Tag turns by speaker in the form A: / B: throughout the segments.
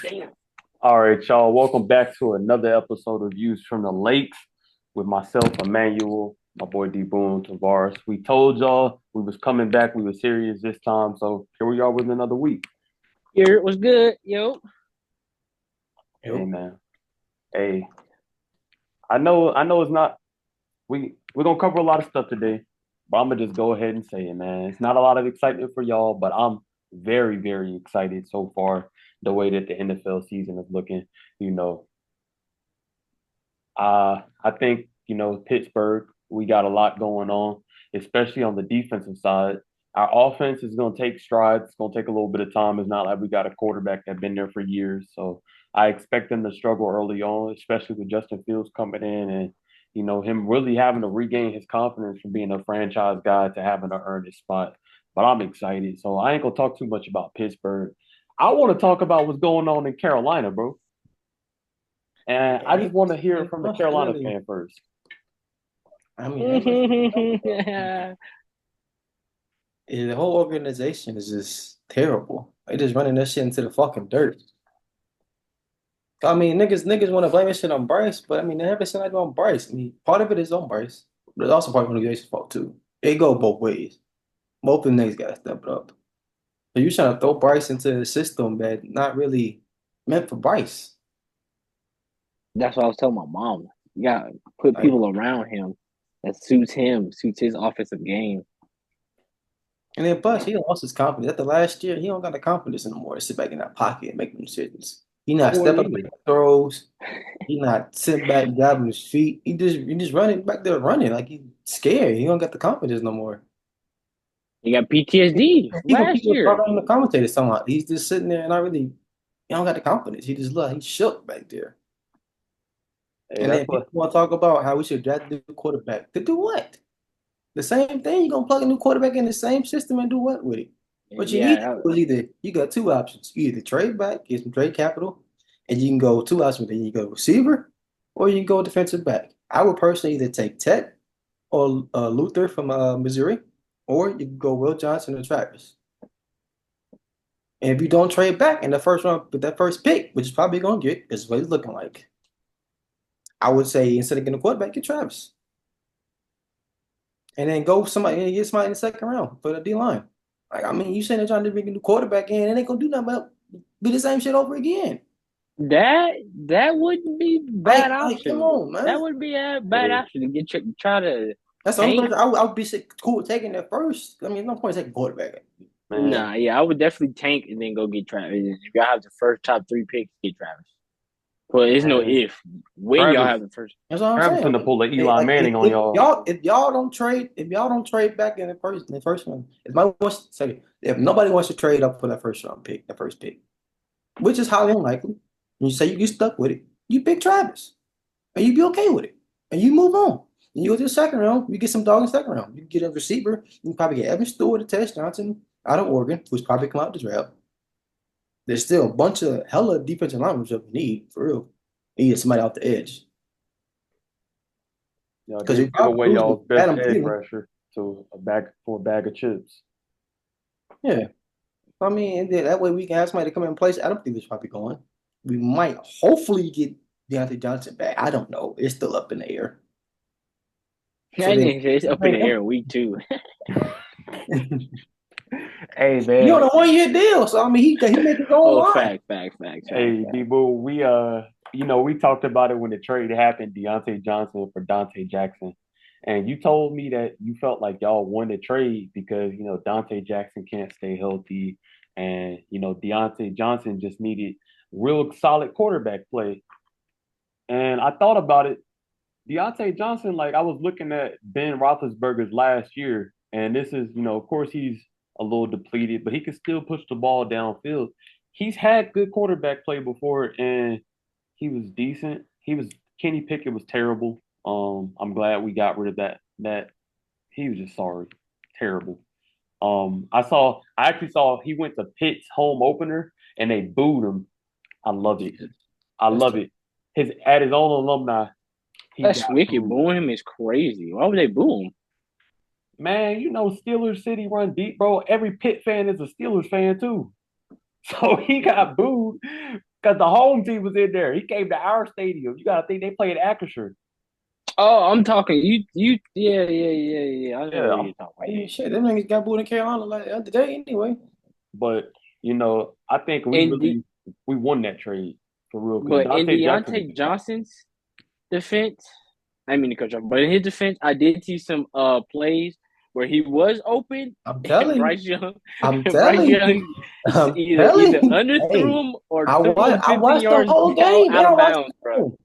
A: Damn.
B: All right, y'all. Welcome back to another episode of Views from the Lakes with myself, Emmanuel, my boy D Boone, Tavares. We told y'all we was coming back. We were serious this time, so here we are with another week.
A: Here it was good, yo.
B: Hey
C: Yo,
B: man, hey, I know it's not. We're gonna cover a lot of stuff today, but I'm gonna just go ahead and say it, man. It's not a lot of excitement for y'all, but I'm very, very excited so far the way that the NFL season is looking. You know, I think, Pittsburgh, we got a lot going on, especially on the defensive side. Our offense is going to take strides. It's going to take a little bit of time. It's not like we got a quarterback that's been there for years. So I expect them to struggle early on, especially with Justin Fields coming in and, him really having to regain his confidence from being a franchise guy to having to earn his spot. But I'm excited. So I ain't going to talk too much about Pittsburgh. I want to talk about what's going on in Carolina, bro. And I just want to hear it from the
C: what's
B: Carolina
C: really?
B: fan first.
C: I mean, the whole organization is just terrible. They just running that shit into the fucking dirt. I mean, niggas want to blame this shit on Bryce, but I mean, they haven't said like on Bryce. I mean, part of it is on Bryce, but it's also part of the organization's fault too. It go both ways. Both of the niggas gotta step it up. So you trying to throw Bryce into a system that not really meant for Bryce.
A: That's what I was telling my mom. You gotta put
C: Like,
A: people around him that suits him, suits his offensive game.
C: and then plus he lost his confidence. After last year, he don't got the confidence anymore to sit back in that pocket and make them decisions. He
B: I
C: not
B: wouldn't
C: stepping up
B: either.
C: making throws. He not sitting back grabbing his feet. He just running back there running like he's scared. He don't got the confidence no more.
A: He got PTSD from
C: Even
A: last
C: people
A: year.
C: talking on the commentators talking about he's just sitting there and not really he don't got the confidence. He just look he's shook back there.
B: Hey,
C: And
B: that's
C: then
B: what.
C: people want to talk about how we should draft the quarterback. To do what? The same thing. You're gonna plug a new quarterback in the same system and do what with it? What you need to
A: Yeah,
C: do is either you got two options. You either trade back, get some trade capital, and you can go two options. Then you go receiver or you can go defensive back. I would personally either take Tech or Luther from Missouri, or you can go Will Johnson or Travis. And if you don't trade back in the first round with that first pick, which is probably gonna get, is what it's looking like. I would say instead of getting a quarterback, get Travis. And then go somebody and get somebody in the second round for the D line. Like, I mean, you saying they're trying to bring a new quarterback in and they gonna do nothing but do the same shit over again.
A: that that wouldn't be a bad
C: Like, come
A: option.
C: on,
A: That
C: man.
A: would be a bad
B: Hey,
A: option to try to
C: That's the only
A: tank.
C: person I would be cool with taking that first. I mean, no point taking quarterback.
B: man,
A: Nah, yeah, I would definitely tank and then go get Travis. If y'all have the first top three picks, get Travis. But it's no
B: man.
A: if. When y'all
B: Travis,
A: have the first,
C: That's what I'm
B: Travis
C: saying.
B: finna pull the
C: Like,
B: Eli
C: like
B: Manning on
C: if
B: y'all.
C: y'all don't trade back in the first one, if my wants say if nobody wants to trade up for that first round pick, the first pick, which is highly unlikely, and you say you get stuck with it, you pick Travis. And you be okay with it. And you move on. And you go to the second round, you get some dog in the second round. You get a receiver, you can probably get Evan Stewart or Tess Johnson out of Oregon, who's probably come out the draft. There's still a bunch of hella defensive linemen that we need, for real. You need somebody out the edge. Because you
B: Give
C: probably
B: away
C: losing
B: y'all's best
C: Adam
B: edge
C: Thielen.
B: rusher to a bag for a bag of chips.
C: Yeah. I mean, and then that way we can have somebody to come in place. Adam Thielen's probably going. We might hopefully get Deontay Johnson back. I don't know. It's still up in the air. So
A: I
C: then
A: think it's up in the
C: bring
A: air week two.
C: him.
B: Hey
C: He on
B: man,
C: a 1 year deal, so I mean he make his own
A: Oh,
C: line.
B: hey
A: fact.
B: Debo, we talked about it when the trade happened, Deontay Johnson for Dante Jackson. And you told me that you felt like y'all won the trade because, Dante Jackson can't stay healthy. And, Deontay Johnson just needed real solid quarterback play. And I thought about it. Deontay Johnson, like I was looking at Ben Roethlisberger's last year, and this is, of course he's a little depleted, but he can still push the ball downfield. He's had good quarterback play before, and he was decent. Kenny Pickett was terrible. I'm glad we got rid of that. That he was just sorry, terrible. I actually saw he went to Pitt's home opener, and they booed him. I love it.
C: Jesus,
B: I
C: that's
B: love
C: tough.
B: it. His at his own alumni, he
A: That's
B: got
A: wicked.
B: booed.
A: Booing him is crazy. Why would they boo him?
B: Man, Steelers City run deep, bro. Every Pitt fan is a Steelers fan too. So he got booed Because the home team was in there. He came to our stadium. You gotta think they played Acrisure.
A: Oh, I'm talking yeah. I know
B: Yeah,
A: who you're talking
C: I
A: about.
C: mean, shit, them niggas got booed in Carolina like the other day anyway.
B: but I think
A: And the
B: we won that trade for real because
A: but in
B: Dante Jackson was
A: Deontay
B: a guy.
A: Johnson's defense, I mean to cut you off, but in his defense, I did see some plays where he was open
C: I'm
A: and
C: telling you.
A: Bryce Young
C: I'm
A: Bryce
C: telling you.
A: Young
C: I'm telling
A: either
C: you.
A: underthrew
C: Hey,
A: him or threw him
C: I
A: 15
C: watched the
A: yards
C: whole game, man.
A: out
C: I
A: of
C: watched
A: bounds,
C: the
A: bro.
C: whole.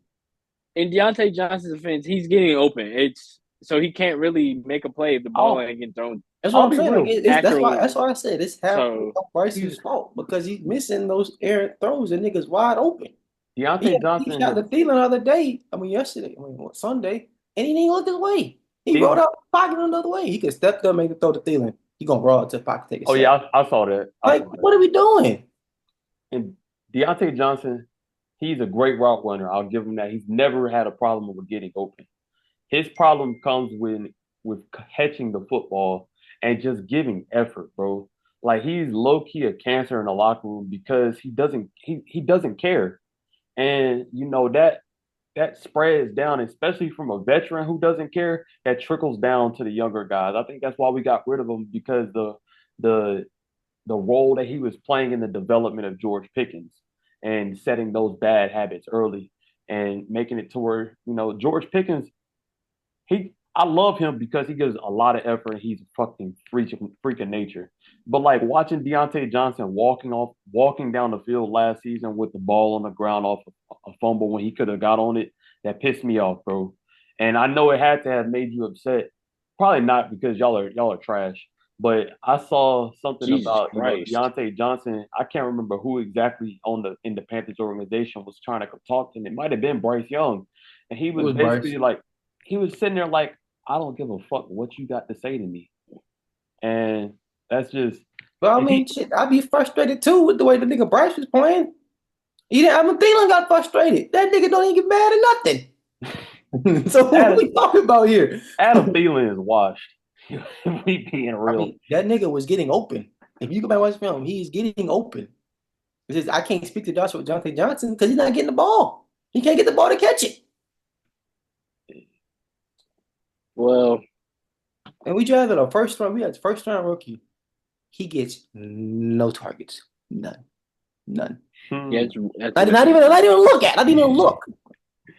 A: In Deontay Johnson's defense, he's getting open. It's so he can't really make a play if the ball
B: I'll
A: ain't getting thrown
C: That's what
B: I'll
C: I'm
B: be
C: saying. Like
B: real.
A: accurately.
C: that's why I said it's half
A: So
C: Bryce's
B: He's
C: fault because he's missing those errant throws and niggas wide open.
B: Deontay
C: He
B: Johnson
C: shot
B: has
C: the Thielen the other day. I mean yesterday. I mean Sunday, and he didn't look his way. He
B: he's
C: rolled out the pocket another way. He could step up, make the throw to Thielen. He gonna roll out to the pocket, take a
B: oh yeah,
C: sack.
B: I saw that. I
C: Like,
B: saw that.
C: what are we doing?
B: And Deontay Johnson, he's a great route runner. I'll give him that. He's never had a problem with getting open. His problem comes with catching the football and just giving effort, bro. Like he's low key a cancer in the locker room because he doesn't care. And that spreads down, especially from a veteran who doesn't care, that trickles down to the younger guys. I think that's why we got rid of him because the the role that he was playing in the development of George Pickens and setting those bad habits early and making it to where, George Pickens, I love him because he gives a lot of effort and he's a fucking freak of nature. But like watching Deontay Johnson walking down the field last season with the ball on the ground off a fumble when he could have got on it, that pissed me off, bro. And I know it had to have made you upset. Probably not because y'all are trash. But I saw something
A: Jesus
B: about,
A: Christ.
B: Deontay Johnson. I can't remember who exactly in the Panthers organization was trying to talk to him. It might have been Bryce Young. And he
C: It
B: was
C: was Bryce.
B: basically like, he was sitting there like, I don't give a fuck what you got to say to me. And that's just
C: But I
B: and
C: mean,
B: he
C: shit, I'd be frustrated too with the way the nigga Bryce was playing. He didn't, I mean, Thielen got frustrated. That nigga don't even get mad at nothing. So what are
B: Adam
C: we talking about here?
B: Adam Thielen is washed. We being
C: I
B: real.
C: mean, that nigga was getting open. If you go back and watch the film, he's getting open. It's just, I can't speak to Joshua Jonathan Johnson because he's not getting the ball. He can't get the ball to catch it.
A: Well,
C: And we drafted a first round. We had first round rookie. He gets no targets. None. None.
A: yeah,
B: Hmm.
A: that's
C: Not even look at. Not even look.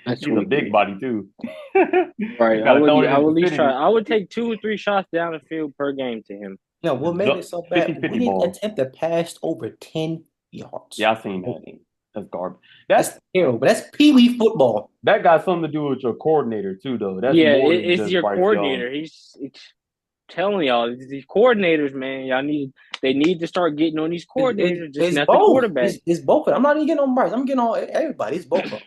A: that's
B: He's a
A: weak.
B: big body too.
A: Right.
B: You gotta throw it in
A: I
B: his
A: would at least try.
B: vicinity.
A: I would take 2 or 3 shots down the field per game to him.
C: No, what made it so bad?
B: 50-50
C: We didn't
B: ball.
C: attempt to pass over 10 yards.
B: Yeah, I seen that. That's garbage.
C: That's terrible. That's pee-wee football.
B: That got something to do with your coordinator too, though. That's
A: Yeah,
B: more than
A: it's
B: just
A: your
B: Bryce Young.
A: coordinator. It's telling y'all these coordinators, man. They need to start getting on these coordinators, just
C: It's
A: not the
C: both.
A: quarterback.
C: It's both. I'm not even getting on Bryce. I'm getting on everybody. It's both of them.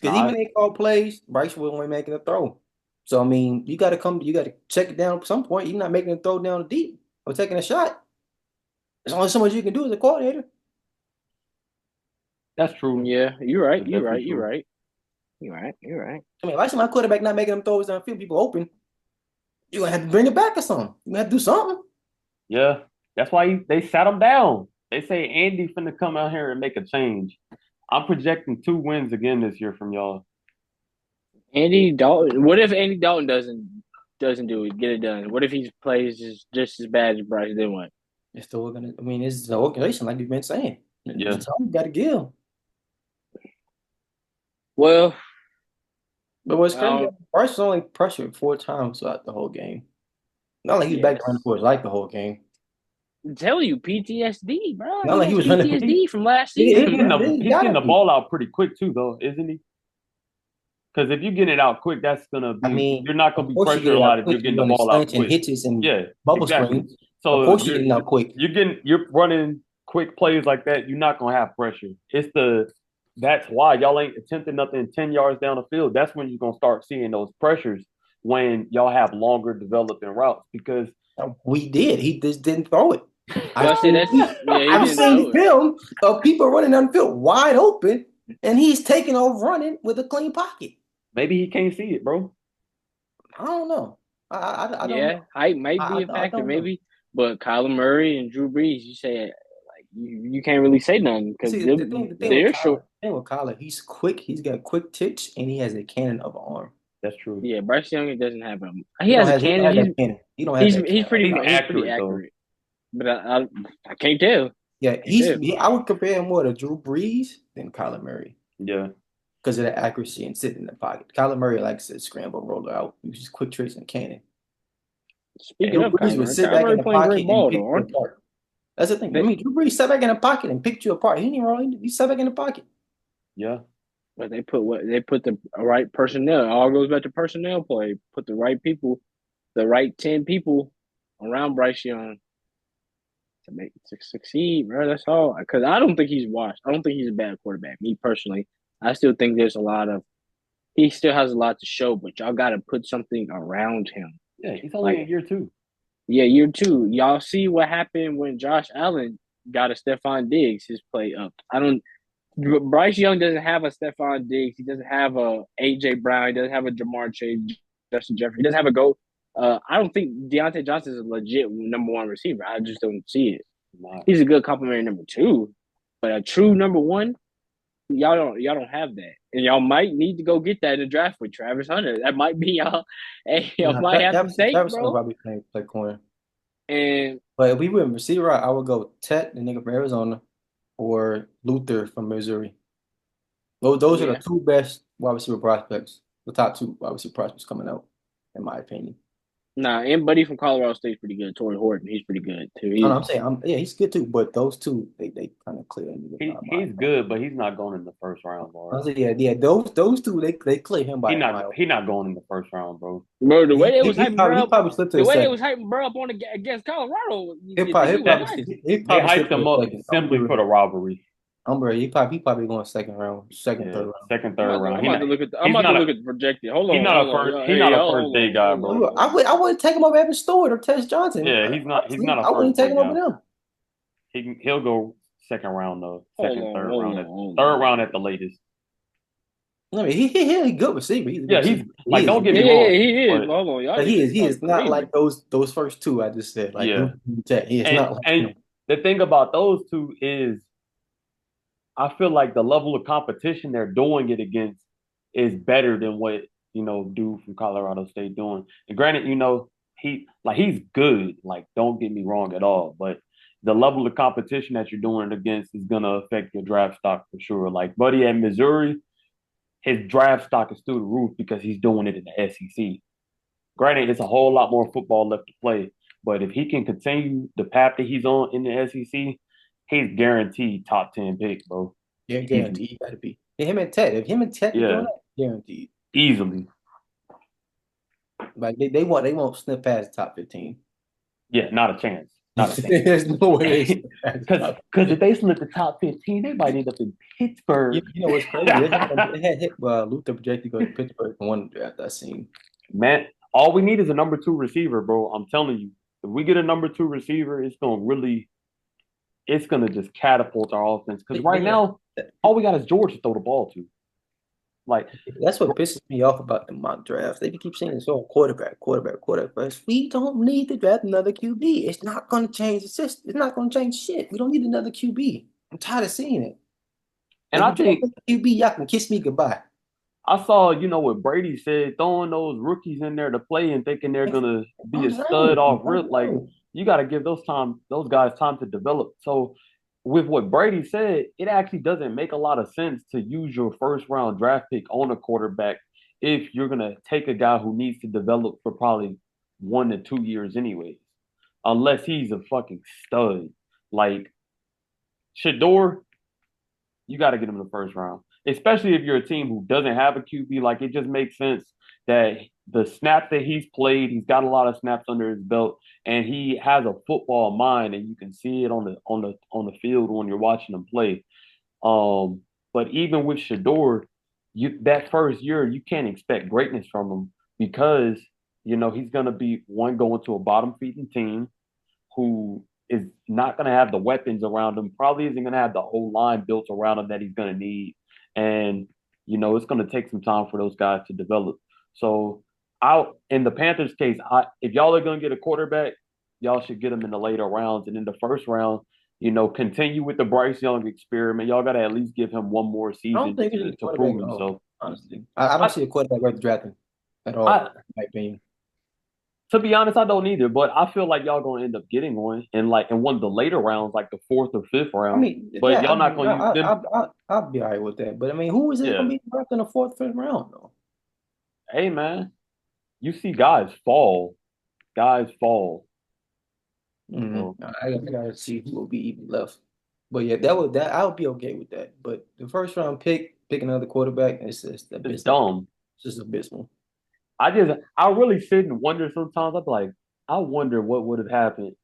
C: Because
B: Nah,
C: even they call plays, Bryce will only making a throw. So I mean, you got to check it down at some point. You're not making a throw down deep or taking a shot. There's only so much you can do as a coordinator.
B: that's true.
A: Yeah, you're right.
B: That's
A: You're
B: definitely
A: right. You're
B: true.
A: right. You're right. You're right.
C: I mean, if I see my quarterback not making them throws downfield, people open, you're gonna have to bring it back or something. You're gonna have to do something.
B: Yeah, that's why they sat him down. They say Andy finna come out here and make a change. I'm projecting 2 wins again this year from y'all.
A: Andy Dalton. What if Andy Dalton doesn't do it? Get it done. What if he plays just as bad as Bryce? Then what?
C: It's still gonna. I mean, it's the organization, like you've been saying.
B: Yeah,
C: It's all you got to give.
A: Well,
C: But what's crazy,
A: um,
C: Bryce was only pressured 4 times throughout the whole game. Not like he was back
A: yes.
C: there running for his life the whole game.
A: I'm telling you, PTSD, bro.
C: Not
A: He
C: like he
A: has
C: was running.
B: he,
A: PTSD from last
B: he's
A: season,
B: getting
A: bro.
B: the
C: He
B: he's getting
C: gotta
B: the
C: be.
B: ball out pretty quick too, though, isn't he? Because if you get it out quick, that's gonna
C: I
B: be
C: mean,
B: you're not
C: of
B: gonna be
C: course you
B: pressured
C: get
B: a
C: it
B: lot
C: out
B: if you're
C: quick.
B: getting
C: You're
B: the
C: running
B: ball out
C: slants and
B: quick.
C: hitches and
B: Yeah,
C: bubble
B: exactly.
C: screens. Of
B: So
C: course you're getting out quick.
B: you're running quick plays like that. You're not gonna have pressure. That's why y'all ain't attempting nothing 10 yards down the field. That's when you're gonna start seeing those pressures when y'all have longer developing routes because
C: We did. He just didn't throw it.
A: Well, I say that's yeah. He
C: I've
A: didn't
C: seen
A: throw it.
C: film of people running down the field wide open, and he's taking off running with a clean pocket.
B: maybe he can't see it, bro.
C: I don't know. I don't
A: Yeah,
C: know.
A: height might be a
C: I
A: factor,
C: don't know.
A: maybe. But Kyler Murray and Drew Brees, you say like you can't really say nothing because
C: See, the thing with
A: they're short.
C: Kyler, he's quick. He's got quick twitch, and he has a cannon of an arm.
B: That's true.
A: Yeah, Bryce Young doesn't have him. He has a
C: He don't
A: cannon.
C: have that cannon. He don't have that
A: He's
C: cannon.
A: pretty
B: He's
A: he's pretty
B: accurate though.
A: accurate, but I can't tell.
C: Yeah,
A: Can't tell.
C: I would compare him more to Drew Brees than Kyler Murray
B: Yeah.
C: because of the accuracy and sitting in the pocket. Kyler Murray likes to scramble, roller out. He was just quick tricks and cannon.
A: Speaking
C: Drew
A: of
C: Brees would
A: Kyler,
C: sit back
A: Kyler
C: in the
A: playing
C: pocket
A: great
C: and
A: ball
C: pick
A: though,
C: you
A: aren't
C: apart. That's the thing. I
A: they?
C: mean, Drew Brees sat back in the pocket and picked you apart. He didn't roll. He sat back in the pocket.
B: Yeah.
A: But they put the right personnel. It all goes back to personnel play. Put the right people, the right 10 people around Bryce Young to succeed, bro. That's all. Because I don't think he's washed. I don't think he's a bad quarterback. Me personally, I still think there's a lot of. He still has a lot to show, but y'all got to put something around him.
B: Yeah. He's only in
A: Like,
B: year 2.
A: yeah, year 2. Y'all see what happened when Josh Allen got a Stephon Diggs, his play up. Bryce Young doesn't have a Stephon Diggs. He doesn't have a AJ Brown. He doesn't have a Jamar Chase, Justin Jefferson. He doesn't have a go. I don't think Deontay Johnson is a legit number 1 receiver. I just don't see it.
B: Nah.
A: He's a good complimentary number 2, but a true number 1, y'all don't have that, and y'all might need to go get that in the draft with Travis Hunter. That might be y'all. Hey, y'all might have to take,
C: Travis
A: bro.
C: probably play corner.
A: And
C: But if we went receiver, I would go Tet, the nigga from Arizona, or Luther from Missouri. Those are the 2 best wide receiver prospects, the top 2 wide receiver prospects coming out, in my opinion.
A: and Buddy from Colorado State's pretty good. Torrey Horton, he's pretty good too.
C: No, I'm saying, he's good too, but those 2, they kind of clear him.
B: He's good, but he's not going in the first round, bro.
C: I say, yeah, those 2, they clear him by
B: He not going in the first round, bro.
A: Bro, the way they was
C: he
A: hyping
C: probably slipped to
A: the
C: the
A: way they
C: second.
A: was hyping bro up on against Colorado,
C: He
A: he
C: probably
A: was nice.
B: They hyped him up simply for the rivalry.
C: He probably going second, third round.
B: Second, third round.
A: I'm about to look at the projected. Hold on.
B: He's not a first day guy, bro.
C: I wouldn't take him over Evan Stewart or Tess Johnson.
B: Yeah, he's not a
C: I wouldn't
B: first day
C: take him over
B: guy.
C: them.
B: He'll go second round though. Third round.
A: Third
B: round at the latest.
C: I mean, he's a good receiver.
B: Don't get me wrong.
A: He is. Hold on, y'all.
C: But he is not like those first 2 I just said. Like,
B: yeah.
C: He is not like
B: and the thing about those 2 is I feel like the level of competition they're doing it against is better than what, dude from Colorado State doing. And granted, he's good. Like, don't get me wrong at all. But the level of competition that you're doing it against is gonna affect your draft stock for sure. Like Buddy at Missouri, his draft stock is through the roof because he's doing it in the SEC. Granted, it's a whole lot more football left to play. But if he can continue the path that he's on in the SEC, he's guaranteed top 10 pick, bro.
C: Yeah, guaranteed. He got to be. Him and Ted. If him and Ted doing that, guaranteed.
B: Easily.
C: Like they won't snip past top 15.
B: Yeah, not a chance. Not a chance.
C: There's no way.
B: Because if they slip the top 15, they might end up in Pittsburgh.
C: You know what's crazy? They had hit Luther projected to go to Pittsburgh for one draft I seen.
B: Man, all we need is a number 2 receiver, bro. I'm telling you. If we get a number 2 receiver, it's gonna just catapult our offense. Because right now, all we got is George to throw the ball to. Like,
C: that's what pisses me off about the mock drafts. They keep saying it's all quarterback. We don't need to draft another QB. It's not gonna change the system. It's not gonna change shit. We don't need another QB. I'm tired of seeing it.
B: And I think
C: QB, y'all can kiss me goodbye.
B: I saw, what Brady said, throwing those rookies in there to play and thinking they're gonna be a stud off rip. Like, you got to give those guys time to develop. So, with what Brady said, it actually doesn't make a lot of sense to use your first round draft pick on a quarterback if you're gonna take a guy who needs to develop for probably 1 to 2 years, anyways, unless he's a fucking stud. Like Shador, you got to get him in the first round. Especially if you're a team who doesn't have a QB, like it just makes sense that the snaps that he's played, he's got a lot of snaps under his belt, and he has a football mind, and you can see it on the field when you're watching him play. But even with Shador, that first year you can't expect greatness from him because he's gonna be going to a bottom feeding team who is not gonna have the weapons around him, probably isn't gonna have the whole line built around him that he's gonna need. And, it's going to take some time for those guys to develop. So, in the Panthers' case, if y'all are going to get a quarterback, y'all should get him in the later rounds. And in the first round, continue with the Bryce Young experiment. Y'all got to at least give him one more
C: I don't
B: season
C: think it's
B: to,
C: a
B: to
C: quarterback
B: prove
C: at all,
B: himself.
C: honestly. I don't
B: I,
C: see a quarterback worth drafting at all,
B: I,
C: in my opinion.
B: to be honest, I don't either. But I feel like y'all gonna end up getting one in one of the later rounds, like the fourth or fifth
C: I
B: round.
C: mean,
B: But
C: yeah, I
B: y'all not
C: mean,
B: gonna use them.
C: I'll be all right with that. But I mean, who is it going
B: Yeah.
C: to be drafted in the fourth, fifth round, though?
B: Hey man, you see guys fall. Guys fall. So
C: I gotta see who will be even left. But yeah, that I would be okay with that. But the first round pick another quarterback, it's just
B: it's
C: abysmal.
B: dumb.
C: It's just abysmal.
B: I really sit and wonder sometimes. I'm like, I wonder what would have happened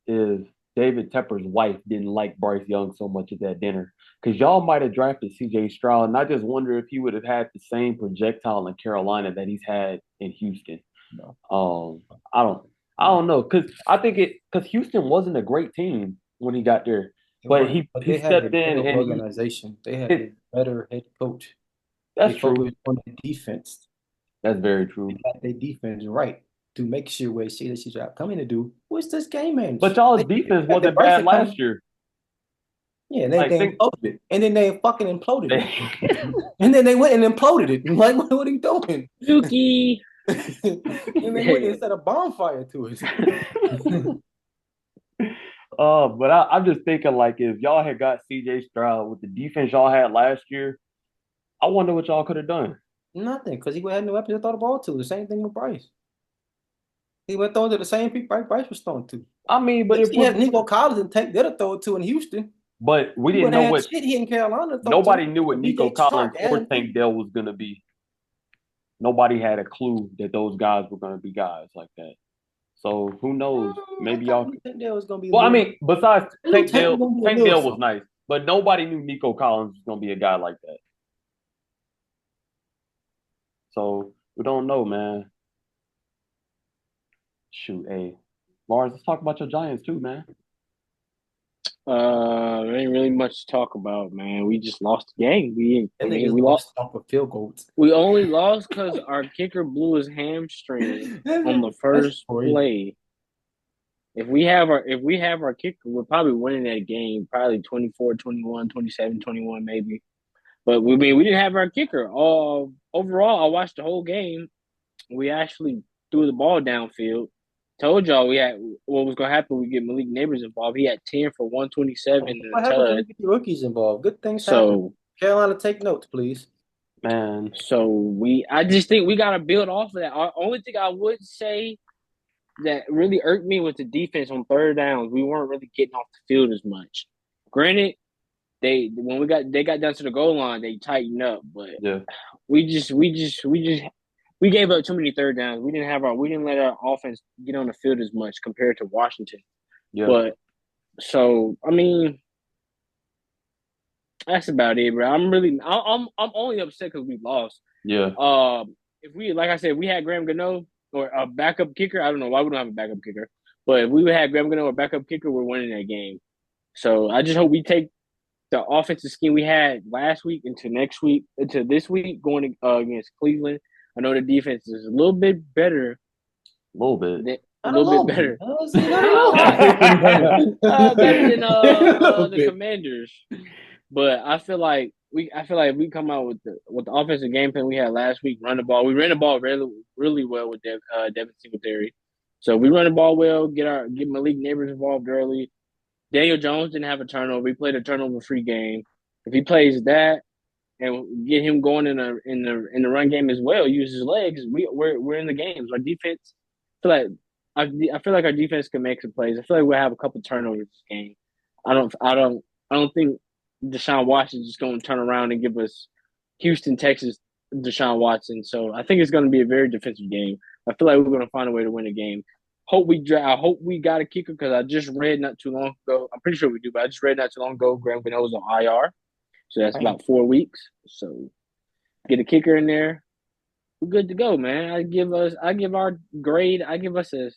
B: if David Tepper's wife didn't like Bryce Young so much at that dinner. Because y'all might have drafted CJ Stroud, and I just wonder if he would have had the same projectile in Carolina that he's had in Houston.
C: No,
B: Um, I don't I don't know. Because Houston wasn't a great team when he got there.
C: they
B: But
C: weren't.
B: he
C: But
B: he
C: they had a
B: stepped in
C: better
B: and
C: organization. They had a better head coach. They
B: that's true.
C: focused on the defense.
B: That's very
C: They
B: true.
C: got their defense right to make sure what CJ Stroud coming to do. What's this game
B: But
C: manage?
B: y'all's
C: They
B: defense
C: had the
B: wasn't bad
C: Bryson
B: last
C: come.
B: year.
C: Yeah,
B: Like
C: they
B: think
C: imploded it. And then they fucking imploded it.
B: they
C: And then they went and imploded it. Like, what are you doing?
A: Dookie.
C: And they went and set a bonfire to it.
B: But I'm just thinking like if y'all had got CJ Stroud with the defense y'all had last year, I wonder what y'all could have done.
C: Nothing, because he had no weapons to throw the ball to. The same thing with Bryce. He went throwing to the same people Bryce was throwing to.
B: I mean, but
C: If
B: if
C: he
B: we're
C: had Nico Collins and Tank Dell to throw it to in Houston,
B: but we
C: he
B: didn't
C: wouldn't
B: know
C: have had
B: what
C: shit here in Carolina to throw to.
B: nobody knew what Nico
C: DJ
B: Collins
C: Chark,
B: or
C: Adam
B: Tank
C: Thielen.
B: Dell was gonna be. Nobody had a clue that those guys were gonna be guys like that. So who knows?
C: I
B: Maybe
C: thought
B: y'all.
C: Tank Dell was gonna be a
B: Well, I
C: little.
B: mean, besides
C: I knew Tank was gonna be a
B: Tank
C: little
B: Dell was
C: something.
B: nice, but nobody knew Nico Collins was gonna be a guy like that. So we don't know, man. Shoot, hey, Lars, let's talk about your Giants too, man.
A: There ain't really much to talk about, man. We just lost the game. I
C: That
A: mean,
C: niggas
A: we lost.
C: lost off of field goals.
A: We only lost because our kicker blew his hamstring on the
C: That's
A: first
C: crazy.
A: play. If we have our kicker, we're probably winning that game, probably 24-21, 27-21 maybe. But we didn't have our kicker. Overall, I watched the whole game. We actually threw the ball downfield. Told y'all we had what was gonna happen. We get Malik Neighbors involved. He had 10 for 127 and
C: What
A: a
C: happens when
A: tud.
C: you get the rookies involved? Good things happen.
A: So
C: Carolina, take notes, please.
B: Man,
A: I just think we gotta build off of that. Our only thing I would say that really irked me was the defense on third downs. We weren't really getting off the field as much. Granted, they got down to the goal line, they tightened up, but
B: yeah,
A: we gave up too many third downs. We didn't let our offense get on the field as much compared to Washington.
B: yeah,
A: But so I mean, that's about it, bro. I'm only upset because we lost.
B: yeah.
A: If we like I said, we had Graham Gano or a backup kicker. I don't know why we don't have a backup kicker, but if we would have Graham Gano or backup kicker, we're winning that game. So I just hope we take the offensive scheme we had last week into this week going against Cleveland. I know the defense is a little bit better.
B: A little bit.
A: A
C: Not a
A: little bit
C: little bit.
A: better.
C: Not a little bit.
A: Better than
C: A little
A: the
C: bit.
A: Commanders. But I feel like we come out with the offensive game plan we had last week, run the ball. We ran the ball really well with Devin Singletary. So we run the ball well, get Malik Neighbors involved early. Daniel Jones didn't have a turnover. He played a turnover-free game. If he plays that and get him going in the run game as well, use his legs, we're in the games. Our defense, I feel like our defense can make some plays. I feel like we'll have a couple turnovers this game. I don't think Deshaun Watson is just going to turn around and give us Houston, Texas, Deshaun Watson. So I think it's going to be a very defensive game. I feel like we're going to find a way to win the game. I hope we got a kicker because I just read not too long ago. I'm pretty sure we do, but I just read not too long ago. Graham Gano was on IR, so that's about 4 weeks. So get a kicker in there. We're good to go, man. I give our grade. I give us a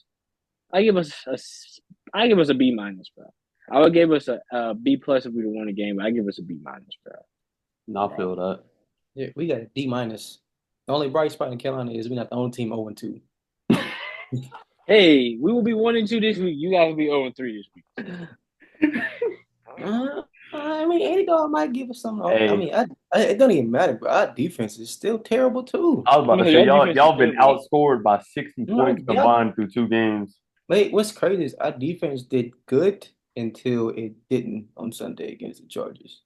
A: B minus, bro. I would give us a B plus if we won a game, but I give us a B minus, bro.
B: No, I feel that.
C: Yeah, we got a D minus. The only bright spot in Carolina is we're not the only team 0-2.
A: Hey, we will be 1-2 this week. You guys will be 0-3 this week.
C: I mean, any dog might give us some. I
B: Hey,
C: mean, it don't even matter, but our defense is still terrible too.
B: I was about to
A: No,
B: say
A: your
B: y'all
A: defense is
B: y'all been
A: good, bro.
B: outscored by 60
C: No,
B: points
C: yeah.
B: combined through 2 games.
C: Wait, what's crazy is our defense did good until it didn't on Sunday against the Chargers.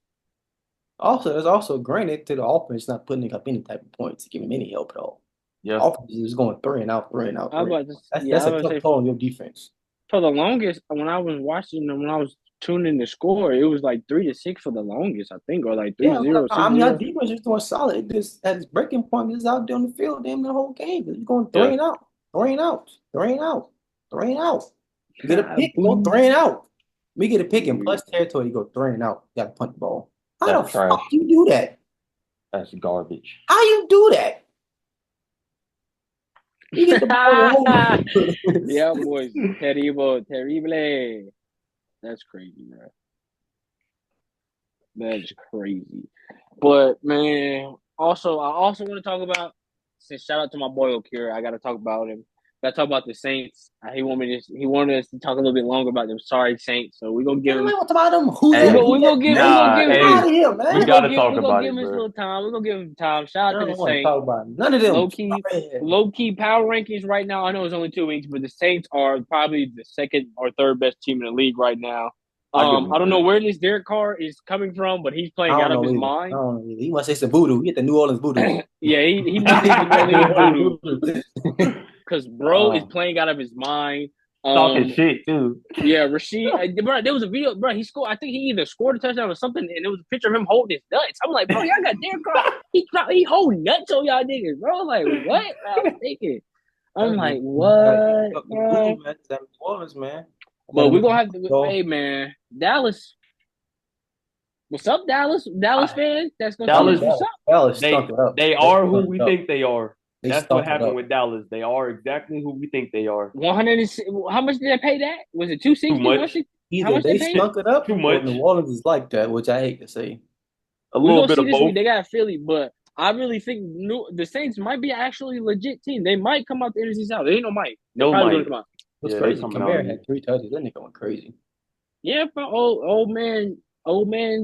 C: Also, there's also granted to the offense not putting up any type of points to give him any help at all.
B: Yeah.
C: Offense is going three and out, three and out,
A: I was
C: three.
A: about to,
C: That's
A: I
C: a
A: was about to
C: tough
A: say
C: toll on your defense.
A: for the longest when I was watching them, when I was tuning the score, it was like 3-6 for the longest, I think, or like
C: Yeah,
A: 3-0,
C: I mean, our
A: 6-0.
C: defense is doing solid. It just at its breaking point, it's out there on the field, damn the whole game. It's going three
B: Yeah.
C: and out, three and out, three and out, three and out. Get a pick, go
A: Boo.
C: three and out. We get a pick in
A: Yeah.
C: plus territory, you go three and out. You got to punt the ball. How the
B: That's trash.
C: fuck you do that?
B: That's garbage.
C: How you do that? You get the ball wrong.
A: Yeah, boys. Terrible. That's crazy, bro. That's crazy. But man, I also want to talk about. Since shout out to my boy Okira, I got to talk about him. Got to talk about the Saints. He wanted us to talk a little bit longer about them. Sorry, Saints. So we're gonna give him.
C: What about them? Who
B: Hey,
C: that?
A: We
C: Who
A: gonna
C: that?
A: give.
C: Man,
A: We gonna
B: Nah,
A: give.
C: get
B: hey,
C: out of here,
B: we
C: man.
B: gotta talk
A: We gonna
B: about
A: give
B: it,
A: him his
B: bro.
A: little time. We're gonna give him time.
C: I
A: Shout out to
C: don't
A: the
C: want to talk
A: Saints.
C: about it. None of them.
A: Low key power rankings right now. I know it's only 2 weeks, but the Saints are probably the second or third best team in the league right now.
B: I give him
A: I don't know
B: credit.
A: where this Derek Carr is coming from, but he's
C: I
A: playing out
C: don't
A: of
C: know
A: his
C: either. I
A: mind.
C: don't know either. He must say some voodoo. He hit the New Orleans voodoo.
A: Yeah, he must need some New Orleans voodoo because bro is playing out of his mind.
B: Talking shit too.
A: Yeah, Rasheed, bro, there was a video, bro. He scored. I think he either scored a touchdown or something, and there was a picture of him holding his nuts. I'm like, bro, y'all got Derek Carr. He holding nuts on y'all niggas, bro. Like what? I was thinking. I'm like, what, bro?
C: That's New Orleans, man.
A: But we're gonna have to. Hey, man, Dallas. What's up, Dallas? Dallas fans. That's gonna tell us what's up.
C: Dallas stunk it up.
B: They are who we think they are.
C: They
B: That's what
C: stunk it
B: happened
C: up.
B: with Dallas. They are exactly who we think they are.
A: 100. How much did they pay that? Was it 260?
B: Too much.
A: 160? How
C: Either
A: much
C: they
A: they paid?
C: stunk it up
B: Too
C: or
B: much.
C: New Orleans is like that, which I hate to say.
B: A
A: We're
B: little
A: gonna
B: bit
A: see
B: of
A: this
B: both.
A: week. They got Philly, but I really think the Saints might be actually a legit team. They might come out the NFC South. They ain't no might. They're
B: No
A: probably
B: might.
A: gonna come out.
C: What's
B: Yeah,
C: crazy?
B: they coming out
C: Kamara
B: here.
C: had 3 touches. That nigga going crazy.
A: Yeah, but old man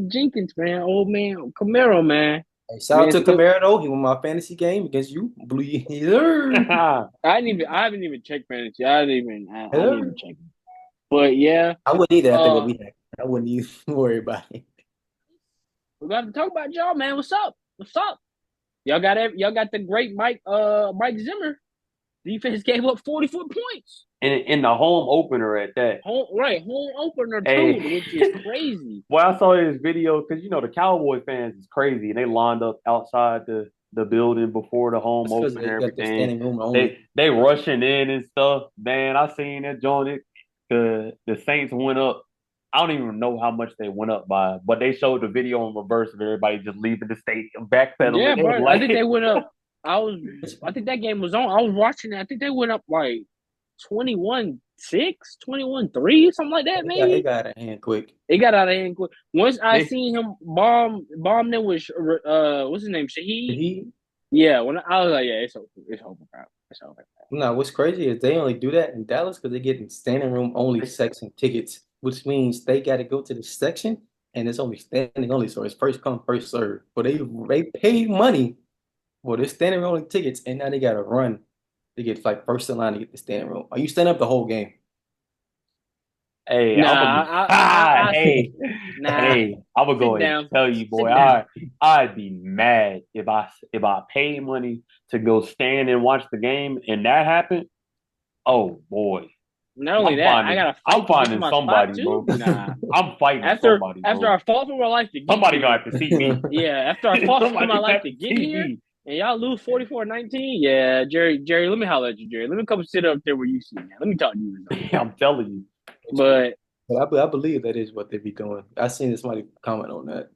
A: Jenkins, man, old man Camaro, man.
C: Hey, shout out to Kamara though. He won my fantasy game against you. Blue.
A: I haven't even checked fantasy. I didn't even check. But yeah,
C: I wouldn't either after what we had. I wouldn't even worry about it.
A: We got to talk about y'all, man. What's up? Y'all got the great Mike Zimmer. Defense gave up 44 points.
B: In the home opener at that.
A: Home opener too, which is crazy.
B: Well, I saw this video because the Cowboy fans is crazy and they lined up outside the building before the home opener and everything. They rushing in and stuff. Man, I seen that joint. The Saints went up. I don't even know how much they went up by, but they showed the video in reverse of everybody just leaving the stadium, backpedaling.
A: Yeah, bro. I think they went up. I think that game was on. I was watching it. I think they went up like 21-6, 21-3, something like that, maybe.
C: It got out of hand quick.
A: Once I seen him bomb them with what's his name? Shaheed? Yeah, when I was like, yeah, it's over. It's over, bro. It's over.
C: No, what's crazy is they only do that in Dallas because they're getting standing room only section tickets, which means they got to go to the section and it's only standing only, so it's first come, first serve. But they pay money for the standing room only tickets, and now they got to run to get like first in line to get the standing room. Are you standing up the whole game?
B: Hey, I would go ahead and tell you, boy, I'd be mad if I paid money to go stand and watch the game and that happened. Oh boy.
A: Not only that,
B: I'm finding somebody, bro.
A: Nah.
B: I'm fighting somebody, bro.
A: After I fought for my life to get
B: somebody
A: here.
B: gonna have to see me.
A: Yeah, after I fought for my life to get here. And y'all lose 44-19? Yeah, Jerry, let me holler at you, Jerry. Let me come sit up there where you see me. Let me talk to you.
B: I'm telling you.
A: But
C: I believe that is what they be doing. I seen somebody comment on that.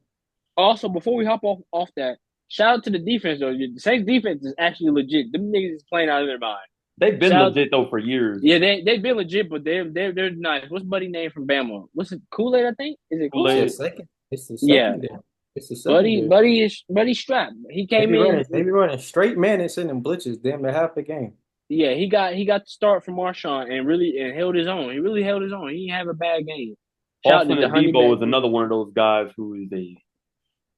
A: Also, before we hop off that, shout out to the defense though. The Saints defense is actually legit. Them niggas is playing out of their mind.
B: They've been legit though for years.
A: Yeah, they've been legit, but they're nice. What's buddy name from Bama? What's it? Kool-Aid, I think. Is it Kool-Aid?
C: It's the second. Yeah.
A: Buddy strapped. He came in.
C: They be running straight man and sending blitzes damn near half the game.
A: Yeah, he got the start from Marshawn and held his own. He really held his own. He didn't have a bad game. Shout out to
B: Austin
A: the honey
B: Debo is
A: badger.
B: another one of those guys who is a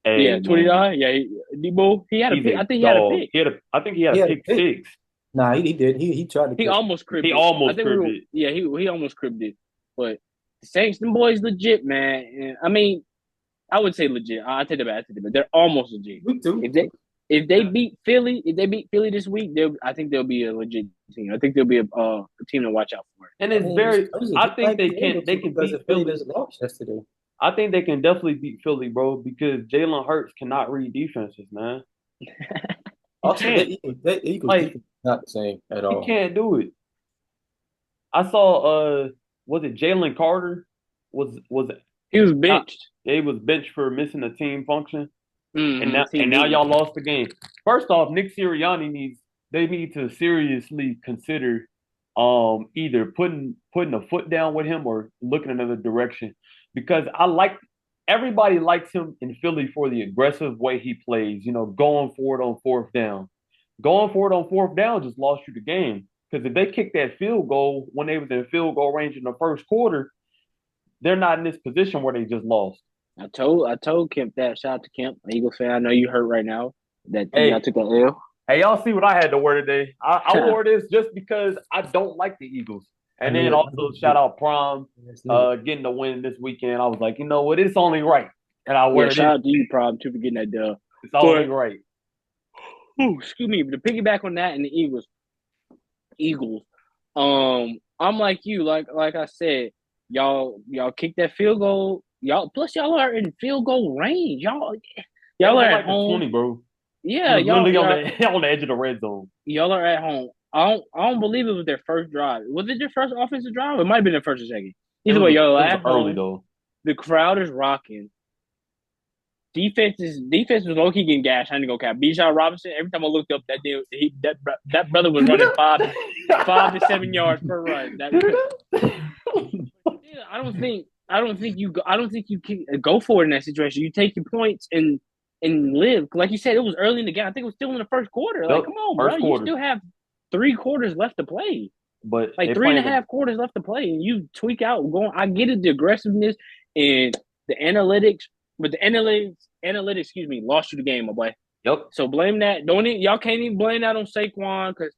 A: Yeah,
B: man.
A: 29. Yeah, Debo. He had a
B: He's
A: pick. I
B: a
A: think he had a
B: dog.
A: pick.
B: I think he had a
C: Yeah,
B: pick six.
C: nah, he did. He tried to
A: He
C: catch.
A: almost cribbed
B: He
A: it. I
B: almost
A: think we
B: cribbed
A: were.
B: it.
A: Yeah, he almost cribbed it. But the Saints, them boys, legit, man. And, I mean, I would say legit. I take it back. They're almost legit.
C: We too.
A: If they beat Philly this week, I think they'll be a legit team. I think they'll be a team to watch out for.
B: And
C: I
B: it's
C: mean,
B: very.
C: crazy.
B: I
C: They
B: think
C: might
B: they
C: be
B: can.
C: able
B: They
C: to
B: can
C: because
B: beat
C: if Philly
B: Philly.
C: doesn't lost yesterday.
B: I think they can definitely beat Philly, bro, because Jalen Hurts cannot read defenses, man. He
C: Also,
B: can't.
C: that Eagles
B: Like
C: defense is not the same at
B: he
C: all.
B: can't do it. I saw. Was it Jalen Carter? Was
A: He was
B: not?
A: benched.
B: He was benched for missing a team function, and
A: Team
B: now
A: meeting.
B: y'all lost the game. First off, Nick Sirianni need to seriously consider either putting a foot down with him or looking another direction because everybody likes him in Philly for the aggressive way he plays, going for it on fourth down. Going for it on fourth down just lost you the game. Because if they kicked that field goal when they was in field goal range in the first quarter, they're not in this position where they just lost.
A: I told Kemp that. Shout out to Kemp, Eagles fan. I know you hurt right now. That y'all
B: Hey,
A: took an L.
B: hey, y'all see what I had to wear today? I wore this just because I don't like the Eagles. And then also shout out Prom, getting the win this weekend. I was like, you know what? It's only right. And I wear
A: Yeah,
B: this.
A: shout out to you, Prob, too, for getting that dub.
B: It's only right.
A: Excuse me. But to piggyback on that and the Eagles. I'm like you, like I said, y'all kick that field goal. Y'all are in field goal range. Y'all are at
B: like
A: home.
B: 20, bro.
A: Yeah,
B: y'all on the edge of the red zone.
A: Y'all are at home. I don't believe it was their first drive. Was it their first offensive drive? It might have been their first or second. Either way, y'all at home.
B: Early though.
A: The crowd is rocking. Defense was low key getting gashed. I didn't go cap. Bijan Robinson. Every time I looked up, that brother was running 5 to 7 yards per run. I don't think you can go for it in that situation. You take your points and live. Like you said, it was early in the game. I think it was still in the first quarter. Like, come on, bro. You still have 3 quarters left to play.
B: But
A: like 3.5 quarters left to play, and you tweak out going. I get it, the aggressiveness and the analytics, but the analytics, excuse me, lost you the game, my boy.
B: Yep.
A: So blame that. Y'all can't even blame that on Saquon because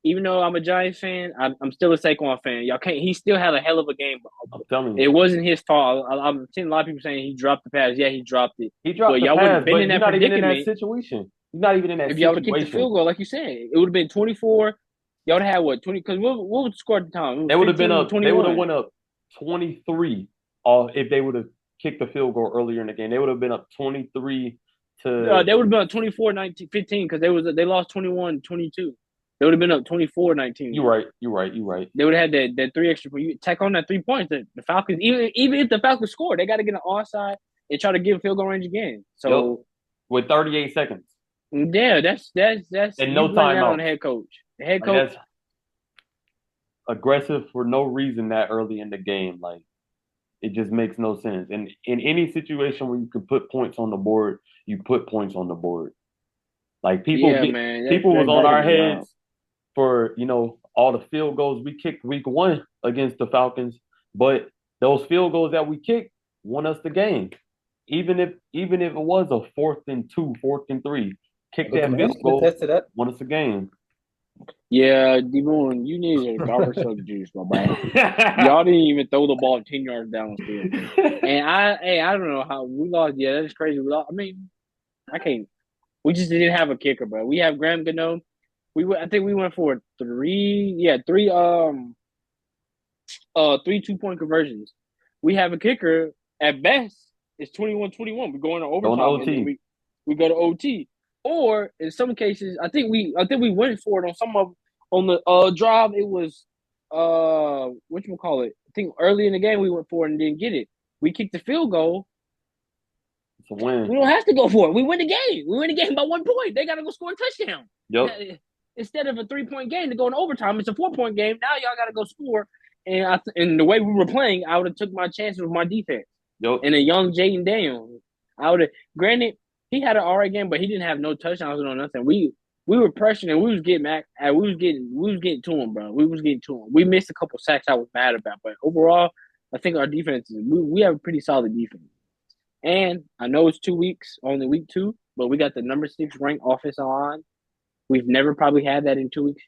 A: even though I'm a Giants fan, I'm still a Saquon fan. Y'all can't. He still had a hell of a game.
B: I'm telling you,
A: it wasn't his fault. I'm seeing a lot of people saying he dropped the pass. Yeah, he dropped it.
B: He dropped
A: but
B: the
A: y'all
B: pass,
A: wouldn't have been
B: but
A: in that
B: you're not even
A: predicament.
B: in that situation. You're not even in that
A: if
B: situation. If
A: y'all would have kicked the field goal, like you said, it would have been 24. Y'all would have had what 20? Because what was the score at the time?
B: They would have been up.
A: 21.
B: They would have went up 23. If they would have kicked the field goal earlier in the game, they would have been up 23 to.
A: They would have been up 24-19, 15 because they lost 21-22. They would have been up 24-19.
B: You're right.
A: They would have had that 3 extra. You tack on that 3 points. The Falcons, even if the Falcons score, they got to get an offside and try to give field goal range again. So
B: with 38 seconds.
A: Yeah, that's
B: and no timeout
A: on the head coach. The head coach
B: that's aggressive for no reason that early in the game. Like it just makes no sense. And in any situation where you can put points on the board, you put points on the board. Like people was on our heads for all the field goals we kicked week 1 against the Falcons, but those field goals that we kicked won us the game. Even if it was a 4th and 2, 4th and 3, kick that field goal, won us the game.
A: Yeah, Devon, you need a garbage truck juice, my boy. Y'all didn't even throw the ball 10 yards down the field. And I don't know how we lost. Yeah, that's crazy. I mean, I can't. We just didn't have a kicker, bro. We have Graham Gano. I think we went for 3 2-point conversions. We have a kicker at best. It's 21-21. We're going to overtime. And then we go to OT. Or in some cases, I think we went for it on the drive. It was whatchamacallit. I think early in the game we went for it and didn't get it. We kicked the field goal.
B: It's a win.
A: We don't have to go for it. We win the game. We win the game by 1 point. They got to go score a touchdown.
B: Yep.
A: Instead of a 3-point game to go in overtime, it's a 4-point game. Now y'all got to go score. And the way we were playing, I would have took my chances with my defense.
B: Yep.
A: And a young Jaden Daniels. I would have. Granted, he had an alright game, but he didn't have no touchdowns or nothing. We were pressuring and we was getting to him, bro. We was getting to him. We missed a couple sacks I was mad about, but overall, I think our defense we have a pretty solid defense. And I know it's 2 weeks, only week 2, but we got the number 6 ranked offensive line. We've never probably had that in 2 weeks.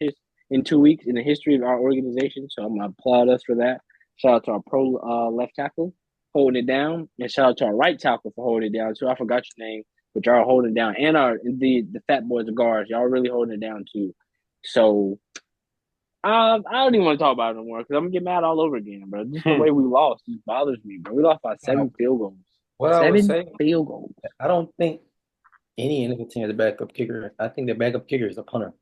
A: In 2 weeks in the history of our organization, so I'm gonna applaud us for that. Shout out to our pro left tackle holding it down, and shout out to our right tackle for holding it down too. I forgot your name, but y'all are holding it down, and the fat boys, the guards, y'all really holding it down too. So I don't even want to talk about it no more because I'm gonna get mad all over again, bro. Just the way we lost just bothers me, bro. We lost by 7 field goals.
C: What I would say,
A: 7 field goals.
C: I don't think any NFL team has a backup kicker. I think the backup kicker is a punter.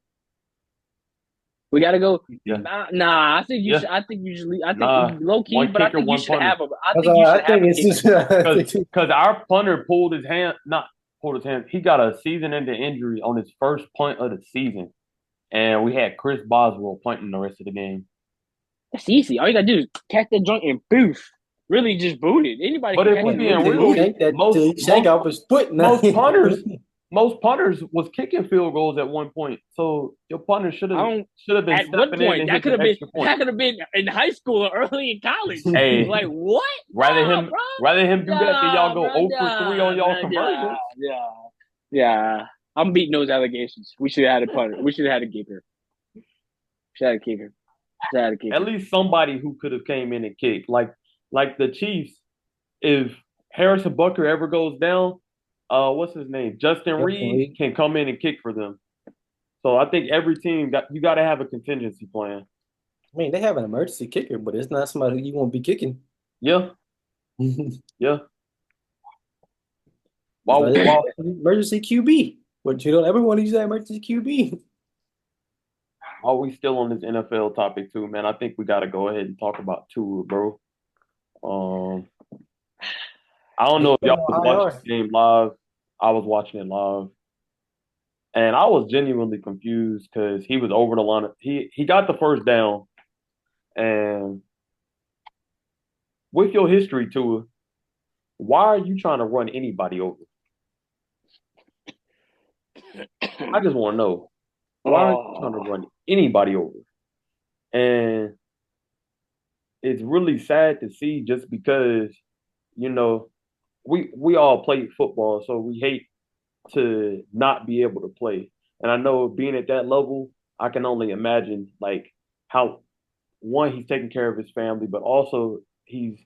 A: We got to go.
B: Yeah.
A: Nah, I think you
B: Yeah.
A: should. I think you should. I think
B: Nah,
A: low key,
B: one
A: but I
B: kicker,
A: think you
B: one
A: should
B: punter.
A: have a. I
C: That's
A: think
C: all
A: you
C: I
A: should have
C: think.
A: a
C: It's
A: kicker.
C: just
B: Because our punter pulled his hand, not pulled his hand. He got a season-ending injury on his first punt of the season, and we had Chris Boswell punting the rest of the game.
A: That's easy. All you gotta do is catch that joint and boof. Really, just boot it. Anybody
B: But
A: can
B: if
A: catch
B: we
A: it.
B: being
A: Really
B: real,
A: boot it.
C: shake that
B: most-
C: shake off his foot.
B: most punters was kicking field goals at one point. So your punter should
A: I
B: have
A: don't.
B: been
A: At what
B: stepping in
A: point?
B: and
A: That could
B: hitting
A: have been.
B: extra point.
A: That could have been in high school or early in college.
B: Hey,
A: Like what?
B: rather
A: Nah,
B: him
A: bro.
B: rather him do that than y'all go
A: Nah,
B: 0 for 3 on y'all
A: nah,
B: conversions.
A: Yeah. I'm beating those allegations. We should have had a punter. We should have had a kicker. Should have had a kicker. Should have had a kicker.
B: At least somebody who could have came in and kicked. Like the Chiefs, if Harrison Butker ever goes down, what's his name? Justin Reed can come in and kick for them. So I think every team you got to have a contingency plan.
C: I mean, they have an emergency kicker, but it's not somebody you won't be kicking.
B: Yeah, yeah.
C: Emergency QB. But you don't ever want to use that emergency QB.
B: While we still on this NFL topic too, man, I think we got to go ahead and talk about Tua, bro. I don't know if y'all was watching the game live. I was watching it live. And I was genuinely confused because he was over the line. He got the first down. And with your history, Tua, why are you trying to run anybody over? I just want to know. Why are you trying to run anybody over? And it's really sad to see just because, you know, we all played football, so we hate to not be able to play. And I know being at that level, I can only imagine like how one, he's taking care of his family, but also he's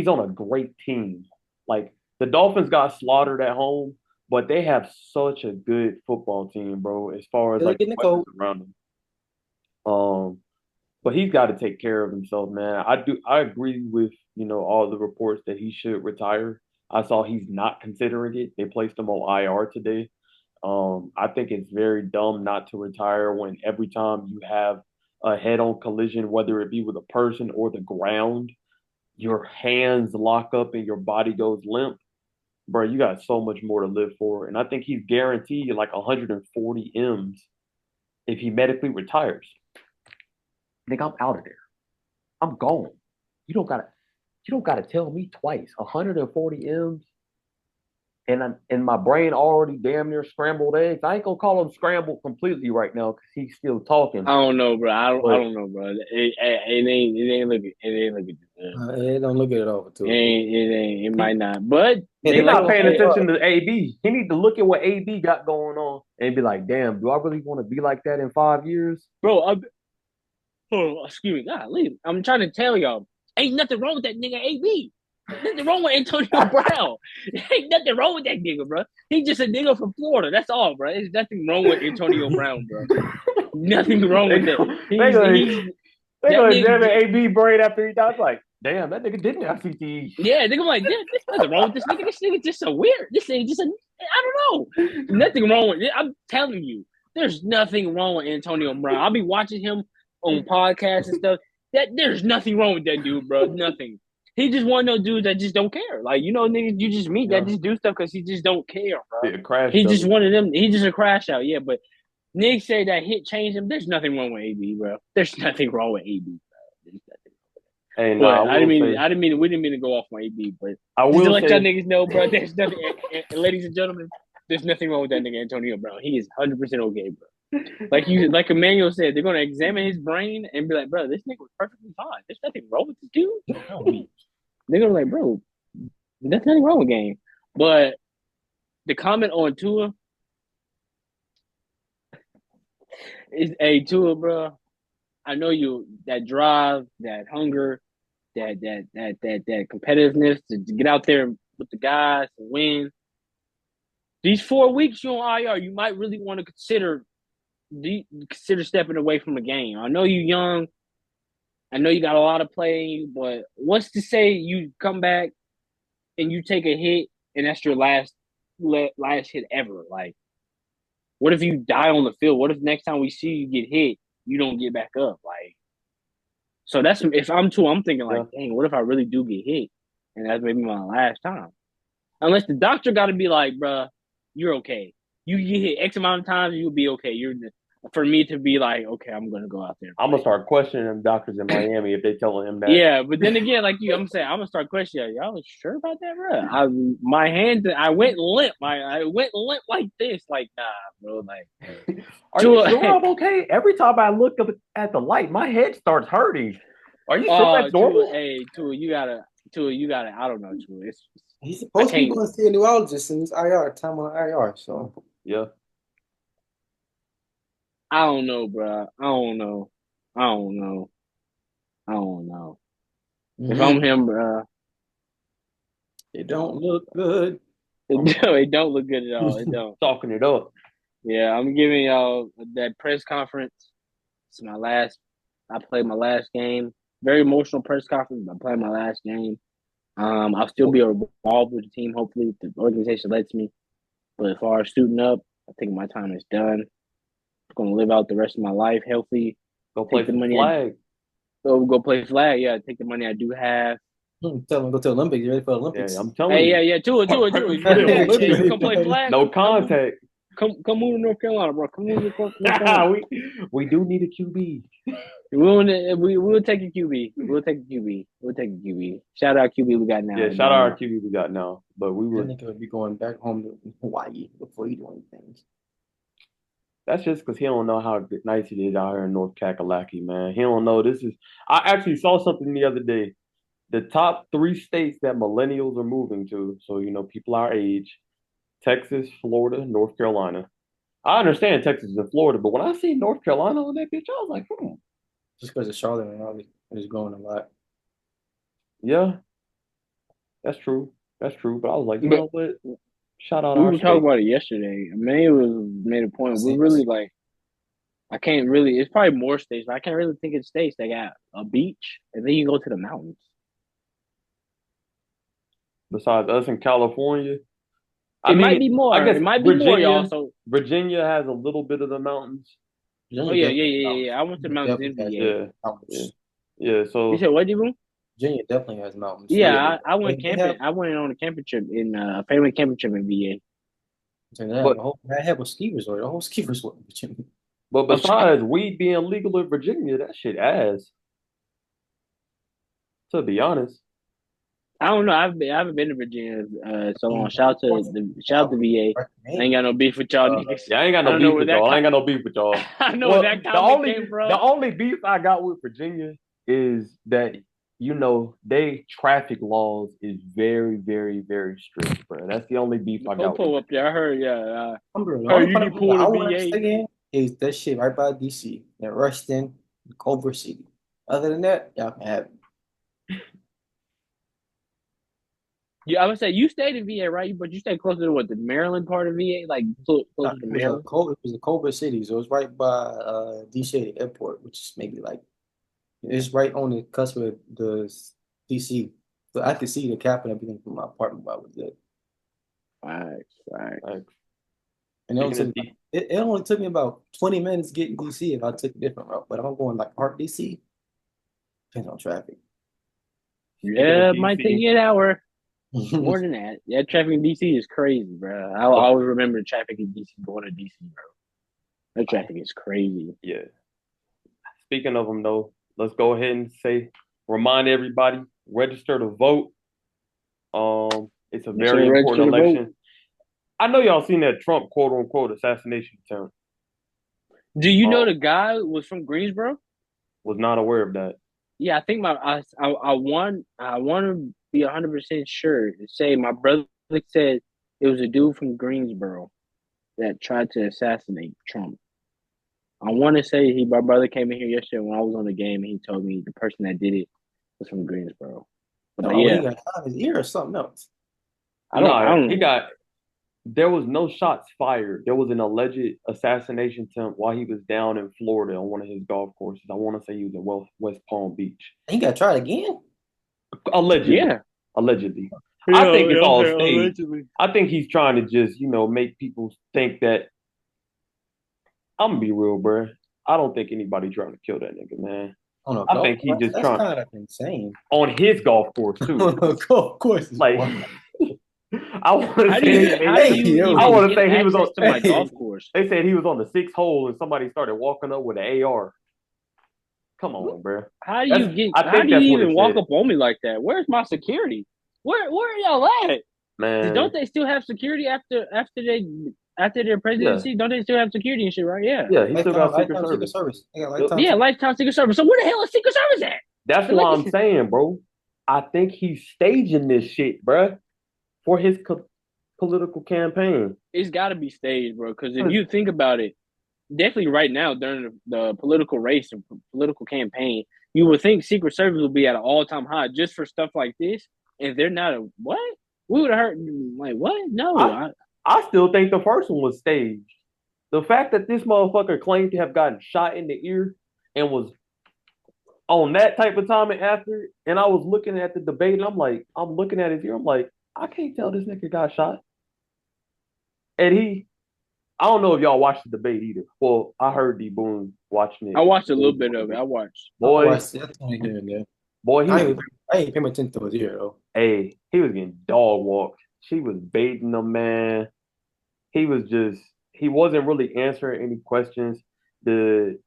B: on a great team. Like the Dolphins got slaughtered at home, but they have such a good football team, bro, as far as like the weapons around them. But he's got to take care of himself, man. I agree with, all the reports that he should retire. I saw he's not considering it. They placed him on IR today. I think it's very dumb not to retire when every time you have a head-on collision, whether it be with a person or the ground, your hands lock up and your body goes limp. Bro, you got so much more to live for. And I think he's guaranteed like 140 M's if he medically retires. Nigga, I'm out of there. I'm gone. You don't gotta tell me twice. 140 M's and my brain already damn near scrambled eggs. I ain't gonna call him scrambled completely right now because he's still talking.
A: I don't know, bro. I don't know, bro. It ain't looking good.
C: It don't look at it over too.
A: It might not. But
B: he's not paying attention to AB. He need to look at what AB got going on and be like, damn, do I really want to be like that in 5 years?
A: Bro, excuse me. Golly, I'm trying to tell y'all, ain't nothing wrong with that nigga AB. Nothing wrong with Antonio Brown. Ain't nothing wrong with that nigga, bro. He's just a nigga from Florida. That's all, bro. There's nothing wrong with Antonio Brown, bro. Nothing wrong with that.
B: They gonna examine AB brain after he dies. Like, damn, that nigga didn't have CTE.
A: Yeah, nigga, like, there's nothing wrong with this nigga. This nigga's just so weird. This nigga just I don't know. Nothing wrong with it. I'm telling you, there's nothing wrong with Antonio Brown. I'll be watching him on podcasts and stuff. There's nothing wrong with that dude, bro. Nothing. He just one of those dudes that just don't care. Like, niggas you just meet that just do stuff because he just don't care, bro. He's just one of them. He's just a crash out, yeah. But Nick said that hit changed him. There's nothing wrong with AB, bro. There's nothing wrong with AB, bro. There's nothing. Hey, I didn't mean we didn't mean to go off on AB, but I will just to let y'all niggas know, bro. There's nothing, ladies and gentlemen. There's nothing wrong with that nigga Antonio Brown. He is 100% okay, bro. like Emmanuel said, they're gonna examine his brain and be like, bro, this nigga was perfectly fine. There's nothing wrong with this dude. They're gonna be like, bro, there's nothing wrong with game. But the comment on Tua is, hey Tua, bro, I know you that drive, that hunger, that competitiveness to get out there with the guys and win. These 4 weeks you on IR, you might really want to consider stepping away from the game. I know you're young. I know you got a lot of play in you, but what's to say you come back and you take a hit and that's your last hit ever? Like, what if you die on the field? What if next time we see you get hit, you don't get back up? Like, so that's if I'm too. I'm thinking like,
B: Yeah.
A: dang, what if I really do get hit and that's maybe my last time? Unless the doctor got to be like, bruh, you're okay. You get hit X amount of times, you'll be okay. For me to be like, okay, I'm gonna go out there and
B: I'm gonna
A: play.
B: start questioning them doctors in Miami if they telling him that.
A: Yeah, but then again, like you, I'm saying, I'm gonna start questioning y'all. Sure about that, bro? My hand, I went limp. I went limp like this. Like, nah, bro. Like,
B: Are you
A: to
B: sure I'm okay? Every time I look up at the light, my head starts hurting. Are you sure that's normal?
A: you gotta. I don't know, Tua.
C: He's
A: I
C: supposed to be
A: can't.
C: going to see a neurologist in his IR, time on IR. So
B: Yeah.
A: I don't know, bro. I don't know. I don't know. I don't know. If I'm him, bro,
C: it don't look good.
A: it don't look good at all. It don't.
B: Talking it up.
A: Yeah, I'm giving y'all that press conference. It's my last. I played my last game. Very emotional press conference. I played my last game. I'll still be involved with the team. Hopefully, if the organization lets me. But as far as suiting up, I think my time is done. I'm gonna live out the rest of my life healthy.
B: Go play
A: Take the
B: for the
A: money.
B: flag.
A: Go play flag. Yeah, take the money I do have.
C: Tell him to go to the Olympics. You ready for the
B: Yeah,
C: Olympics?
B: I'm telling
A: Hey,
B: you.
A: yeah. Tua.
B: For the
A: You
B: Olympics.
A: can come play flag.
B: No contact.
A: Come move to North Carolina, bro. Come move to North Carolina.
B: we do need a QB.
A: We'll take a QB. We'll take a QB. We'll take a QB. Shout out QB we got now.
B: Yeah, shout out our QB we got now. But we
C: That
B: would
C: nigga would be going back home to Hawaii before he do anything.
B: that's just because he don't know how nice it is out here in North Kakalaki, man. He don't know this is I actually saw something the other day. The top 3 states that millennials are moving to, so people our age, Texas, Florida, North Carolina. I understand Texas and Florida, but when I see North Carolina on that bitch, I was like,
C: Just because of Charlotte and all is going a lot.
B: yeah, that's true. That's true. But I was like, you
A: But
B: know what? Shout out
A: we
B: our
A: were talking
B: state.
A: about it yesterday. May was made a point. We're really like, I can't really. It's probably more states, but I can't really think of states that got a beach and then you go to the mountains.
B: Besides us in California, I
A: It might
B: mean,
A: be more.
B: I guess
A: It might be more, y'all. So,
B: Virginia has a little bit of the mountains.
A: oh yeah. I went to the mountains in VA.
B: Yeah, yeah, yeah.
A: You
B: So
A: said what, Dibu?
C: Virginia definitely has mountains.
A: Yeah, I
C: They
A: went camping.
C: have,
A: I went on a camping trip in a family camping trip in VA.
B: but
C: they have a ski resort. The whole ski resort in Virginia.
B: but besides weed being legal in Virginia, that shit ass. To be honest.
A: I don't know. I haven't been to Virginia so long. Shout out to VA. I ain't got no beef with y'all niggas.
B: Yeah, I ain't got no
A: don't know
B: beef
A: where
B: with
A: that
B: y'all. I ain't got no beef with y'all.
A: I know where that comment came from.
B: The only beef I got with Virginia is that they traffic laws is very, very, very strict, bro. That's the only beef I got.
A: Pull up there. I heard, yeah.
C: The
A: Heard
C: only
A: you
C: part
A: need pull
C: I
A: the
C: want to
A: VA.
C: stay in is that shit right by DC, in Ruston, Culver City. Other than that, y'all can have it.
A: Yeah, I would say you stayed in VA, right? But you stayed closer to what, the Maryland part of VA, like closer to Maryland.
C: It was a Culver City, so it's right by DC Airport, which is maybe like it's right on the cusp of the DC. So I could see the cap and everything from my apartment while I was there.
A: Right.
C: And it only took me about 20 minutes getting DC if I took a different route. But I'm going like Park DC, depends on traffic.
A: Yeah, it might take you an hour. More than that. Yeah, traffic in DC is crazy, bro. I always remember traffic in DC going to DC, bro. That traffic is crazy.
B: Yeah. Speaking of them, though, let's go ahead and remind everybody, register to vote. It's a very important election. I know y'all seen that Trump quote unquote assassination attempt.
A: Do you know the guy was from Greensboro?
B: Was not aware of that.
A: Yeah, I think I want to be 100% sure to say my brother said it was a dude from Greensboro that tried to assassinate Trump. I want to say my brother came in here yesterday when I was on the game and he told me the person that did it was from Greensboro. But
C: Oh, he
A: yeah,
C: got shot in his ear or something else.
A: I
B: No, he
A: don't
B: got. There was no shots fired. There was an alleged assassination attempt while he was down in Florida on one of his golf courses. I want to say he was in West Palm Beach.
C: He got tried again.
B: Allegedly.
A: yeah.
B: Allegedly. I
A: Yeah,
B: think it's all
A: okay,
B: staged.
A: allegedly.
B: I think he's trying to just, make people think that I'm gonna be real, bro. I don't think anybody trying to kill that nigga, man.
C: On a
B: I
C: golf
B: think he
C: course,
B: just
C: that's
B: trying
C: kind of insane.
B: on his golf course too.
C: On a golf course is
B: Like
C: wild.
B: I want to
A: How do
B: say
A: you
B: they
A: how do
B: said
A: you
B: I
A: even
B: want to
A: get
B: say he was
A: access
B: on.
A: to my
C: Hey,
A: golf course?
B: They said he was on the sixth hole and somebody started walking up with an AR. Come on, bro.
A: How do
B: That's
A: you get?
B: I
A: How
B: think
A: do
B: that's
A: you
B: what
A: even
B: it
A: walk
B: said,
A: up on me like that? Where's my security? Where are y'all at? Don't
B: man.
A: they still have security after their
B: Yeah,
A: presidency? Don't they still have security and shit? Right? Yeah.
B: yeah. He still got Secret
C: Lifetime Secret
B: Service.
C: Service. They got
B: Yep.
C: lifetime
A: Yeah,
C: Secret.
A: lifetime Secret Service. So where the hell is Secret Service at?
B: That's
A: Like,
B: why I'm saying, bro. I think he's staging this shit, bro, for his political campaign.
A: it's got to be staged, bro. Because if you think about it, definitely right now during the political race and political campaign, you would think Secret Service will be at an all-time high just for stuff like this. And they're not a what? We would have heard like what? No,
B: I I still think the first one was staged. The fact that this motherfucker claimed to have gotten shot in the ear and was on that type of timing after, and I was looking at the debate, and I'm looking at his ear, I'm like, I can't tell this nigga got shot. And I don't know if y'all watched the debate either. Well, I heard D Boone watching
A: I
B: it.
A: watched a little bit of it. I watched.
C: I
B: Boy,
C: watched that's what he doing there.
B: boy, he
C: I
B: was
C: ain't, I ain't paying attention to his ear though.
B: he was getting dog walked. She was baiting him, man. He was just he wasn't really answering any questions. The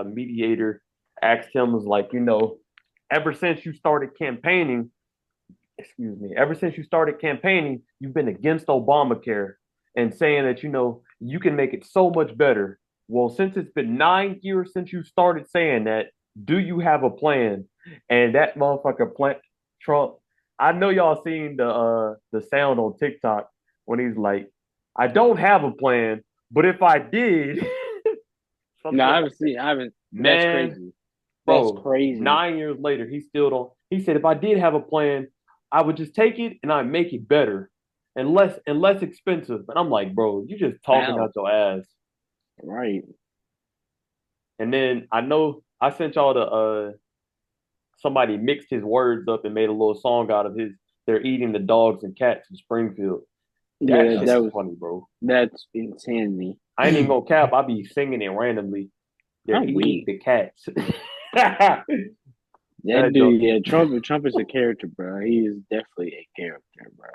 B: mediator asked him was like, ever since you started campaigning, ever since you started campaigning, you've been against Obamacare and saying that you can make it so much better. Well, since it's been 9 years since you started saying that, do you have a plan? And that motherfucker Trump. I know y'all seen the sound on TikTok when he's like, "I don't have a plan, but if I did," something
A: No, I
B: like
A: haven't seen. I haven't. That's
B: man,
A: crazy. That's
B: bro.
A: crazy.
B: 9 years later, he still don't. He said, "If I did have a plan, I would just take it and I'd make it better and less expensive." And I'm like, bro, you just talking
A: How?
B: out your ass.
A: Right.
B: And then I know I sent y'all the somebody mixed his words up and made a little song out of his. They're eating the dogs and cats in Springfield. That
A: Yeah,
B: shit
A: that
B: is
A: was
B: funny, bro.
A: that's insanity.
B: I ain't even gonna cap. I be singing it randomly. They're
A: I'm
B: eating
A: weak.
B: the cats. that
A: That
B: joke.
A: dude, yeah, Trump is a character, bro. He is definitely a character, bro.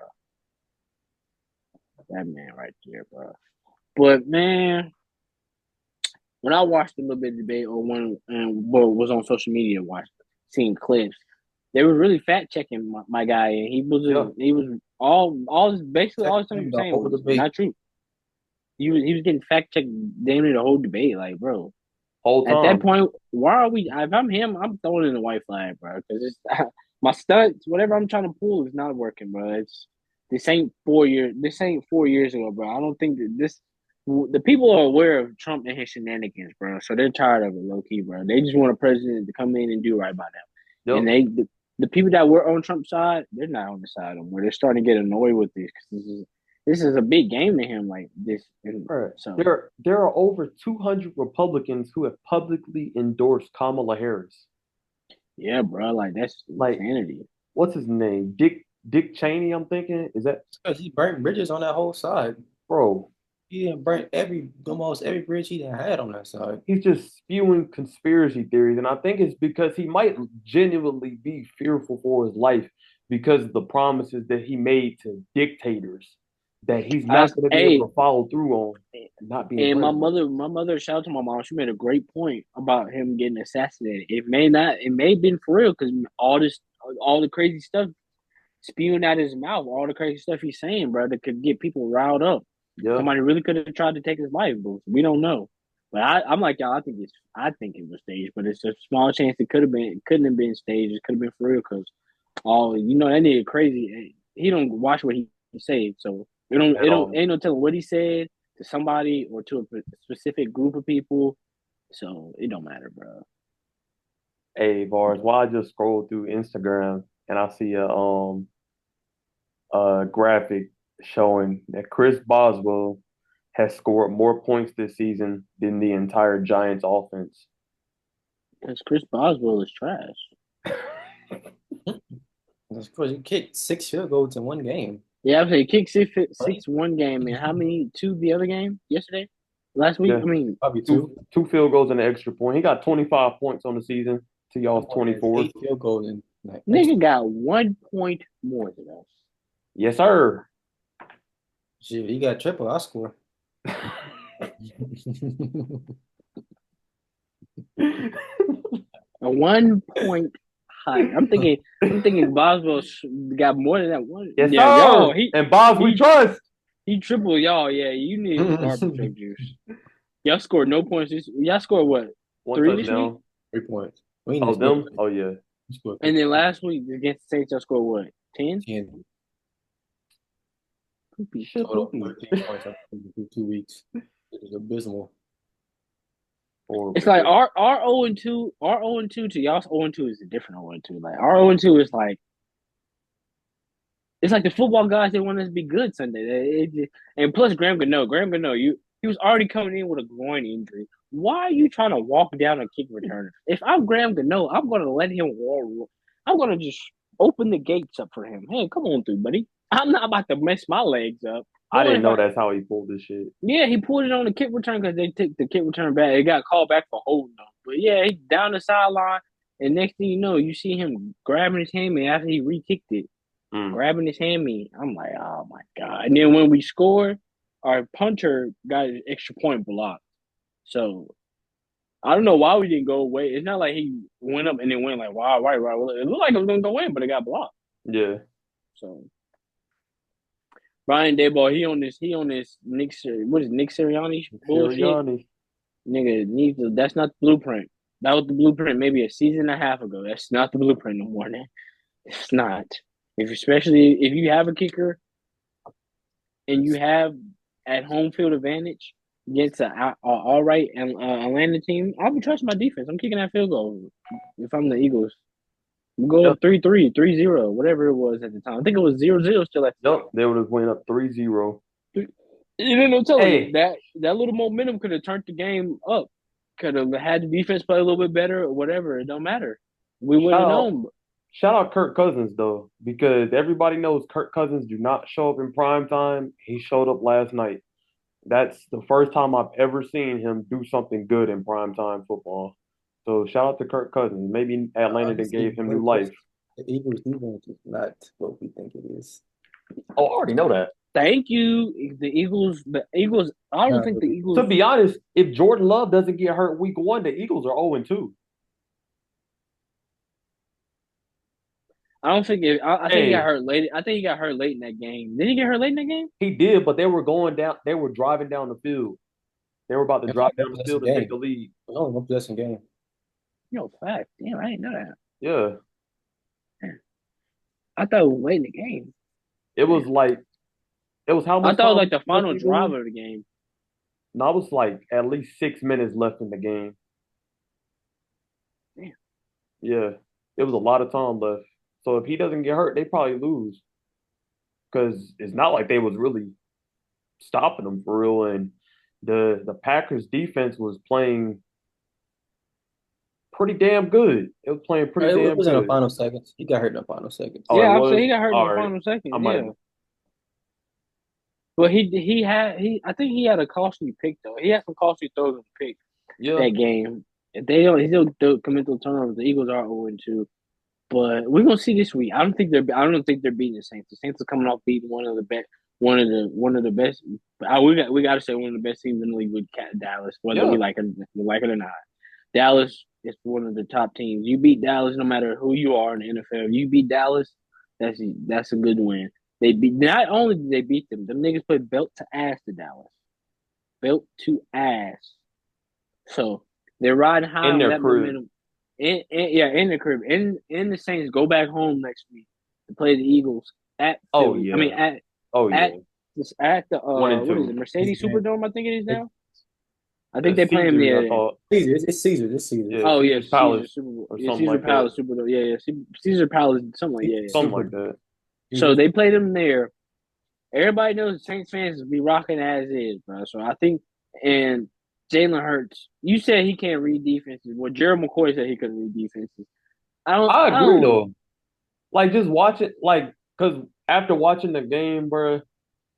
A: That man right there, bro. But man, when I watched a little bit of debate or one and well, was on social media watching seeing clips, they were really fact checking my guy, and
B: Yeah,
A: he was basically all the stuff he was
C: The
A: saying
C: whole
A: was
C: debate.
A: not true. He was getting fact checked damn near the whole debate, like bro.
B: whole
A: At that
B: time.
A: point, why are we? If I'm him, I'm throwing in the white flag, bro. Because it's my stunts, whatever I'm trying to pull, is not working, bro. This ain't 4 years. This ain't 4 years ago, bro. I don't think that this. The people are aware of Trump and his shenanigans, bro. So they're tired of it, low key, bro. They just want a president to come in and do right by them. And
B: Yep.
A: the people that were on Trump's side, they're not on the side anymore. They're starting to get annoyed with this because this is a big game to him, like this. And
B: Right.
A: so
B: There are over 200 Republicans who have publicly endorsed Kamala Harris.
A: yeah, bro, like that's
B: Like,
A: insanity.
B: what's his name? Dick Cheney, I'm thinking. Is that
C: Because he burnt bridges on that whole side.
B: bro?
C: He didn't burn almost every bridge he done had on that side.
B: He's just spewing conspiracy theories, and I think it's because he might genuinely be fearful for his life because of the promises that he made to dictators that he's not going to be
A: Hey,
B: able to follow through on, not being
A: and
B: president.
A: my mother, shout out to my mom. She made a great point about him getting assassinated. It may not, it may have been for real because all the crazy stuff spewing out his mouth, all the crazy stuff he's saying, bro, that could get people riled up.
B: Yeah,
A: Somebody really could have tried to take his life, but we don't know. But I'm like y'all. I think it was staged, but it's a small chance it couldn't have been staged. It could have been for real because that nigga crazy. He don't watch what he said, so
B: at all.
A: ain't no telling what he said to somebody or to a specific group of people. So it don't matter, bro.
B: Hey, Vars, while I just scroll through Instagram and I see a graphic showing that Chris Boswell has scored more points this season than the entire Giants offense.
A: Because Chris Boswell is trash.
C: Of course, you kicked 6 field goals in one game.
A: Yeah, I'm saying kick six one game and how many two the other game yesterday, last week.
B: Yeah,
A: I mean,
C: Probably
B: two
C: two.
B: two field goals and an extra point. He got 25 points on the season to y'all's
C: Lamar has
B: 24.
C: 8 field goals and like extra.
A: nigga got 1 point more than us.
B: Yes, sir.
C: Shit, you got triple. I score.
A: A 1 point higher. I'm thinking Boswell got more than that one.
B: Yes,
A: Yeah, y'all.
B: sir. And Bobs, we trust.
A: He tripled y'all. Yeah, you need his barbershop juice. Y'all scored no points. Y'all scored what?
B: One
A: 3 this week?
B: touchdown.
C: 3 points. We
B: Oh,
C: need
B: them? Oh, yeah.
A: And then last week against the Saints, y'all scored what? 10?
C: 10
A: Poopy.
C: total. 13 points in 2 weeks. It is abysmal.
A: It's like our 0-2, our 0-2 to y'all's 0-2 is a different 0-2. Like our 0-2 is like it's like the football guys they want us to be good Sunday. And plus Graham Gano, he was already coming in with a groin injury. Why are you trying to walk down a kick returner? If I'm Graham Gano, I'm gonna let him roll. I'm gonna just open the gates up for him. Hey, come on through, buddy. I'm not about to mess my legs up.
B: I
A: Knowing
B: didn't
A: if
B: know that's how he pulled this shit.
A: Yeah, he pulled it on the kick return because they took the kick return back. It got called back for holding him. But yeah, he down the sideline, and next thing you know, you see him grabbing his hammy after he re-kicked it,
B: Mm.
A: grabbing his hammy. I'm like, oh my god! And then when we scored, our punter got an extra point blocked. So I don't know why we didn't go away. It's not like he went up and then went like, wow, right. Well, it looked like it was gonna go in, but it got blocked.
B: Yeah.
A: So Brian Dayball, he on this Nick what is Nick Sirianni bullshit.
B: Sirianni.
A: Nigga, that's not the blueprint. That was the blueprint maybe a season and a half ago. That's not the blueprint no more, man. It's not. Especially if you have a kicker and you have at home field advantage against a all right Atlanta team, I'll be trusting my defense. I'm kicking that field goal if I'm the Eagles. We go
B: Yep.
A: up 3-3, 3-0, whatever it was at the time. I think it was 0-0 still at the
B: Yep.
A: time.
B: They would have went up 3-0.
A: You didn't know telling
B: Hey.
A: you that little momentum could have turned the game up. Could have had the defense play a little bit better or whatever. It don't matter. We wouldn't have known.
B: Shout out Kirk Cousins though, because everybody knows Kirk Cousins do not show up in prime time. He showed up last night. That's the first time I've ever seen him do something good in prime time football. So shout out to Kirk Cousins. Maybe Atlanta then gave him new life.
C: The Eagles defense is not what we think it is.
B: Oh, I already know that.
A: Thank you. The Eagles. I don't think the Eagles.
B: To be honest, if Jordan Love doesn't get hurt week 1, the Eagles are 0-2.
A: I don't think. I think he got hurt late. I think he got hurt late in that game. Did he get hurt late in that game?
B: He did, but they were going down. They were driving down the field. They were about to drive down the field to take the lead.
C: No, no possession game.
A: Yo, fact. Damn, I didn't know that.
B: Yeah.
A: I thought it was late in the game.
B: It was like. It was how much?
A: I thought it was like the final drive of the game.
B: No, it was like at least 6 minutes left in the game.
A: Damn.
B: Yeah, it was a lot of time left. So if he doesn't get hurt, they probably lose. Because it's not like they was really stopping them for real. And the Packers defense was playing pretty damn good. It was playing pretty damn good.
C: It was in the final seconds. He got hurt in the final seconds.
A: Oh, yeah, I'm saying he got hurt in the final seconds. Yeah. But I think he had a costly pick though. He had some costly throws in the pick that game. If he don't commit those turnovers, the Eagles are 0-2. But we're gonna see this week. I don't think they're beating the Saints. The Saints are coming off beating one of the best. We got to say one of the best teams in the league with Dallas, whether we like it or not. Dallas is one of the top teams. You beat Dallas, no matter who you are in the NFL. If you beat Dallas, that's a good win. Not only did they beat them niggas played belt to ass to Dallas. Belt to ass. So they're riding high
B: In
A: on
B: their
A: that
B: crib.
A: momentum. In the crib. In the Saints go back home next week to play the Eagles at
B: Oh
A: Philly. I mean
B: yeah.
A: at
B: Oh
A: at
B: yeah.
A: at the
B: One and
A: what is
B: two.
A: it, Mercedes Superdome, I think it is now. I think
B: The
A: they play him
B: Caesars, I
A: there.
B: thought.
C: Caesar. It's Caesar. It's Caesar.
B: Yeah,
A: Oh yeah,
B: Caesar's
A: Caesar
B: Palace
A: Super Bowl.
B: or
A: Yeah,
B: something
A: Caesar
B: like that.
A: Palace Superdome. Yeah, Caesar Palace, something like yeah.
B: Something
C: Super.
B: like that.
A: So they played him there. Everybody knows Saints fans be rocking as is, bro. So I think, and Jalen Hurts, you said he can't read defenses. Well, Gerald McCoy said he couldn't read defenses.
B: I
A: I
B: agree
A: don't.
B: though. Like just watch it, like because after watching the game, bro,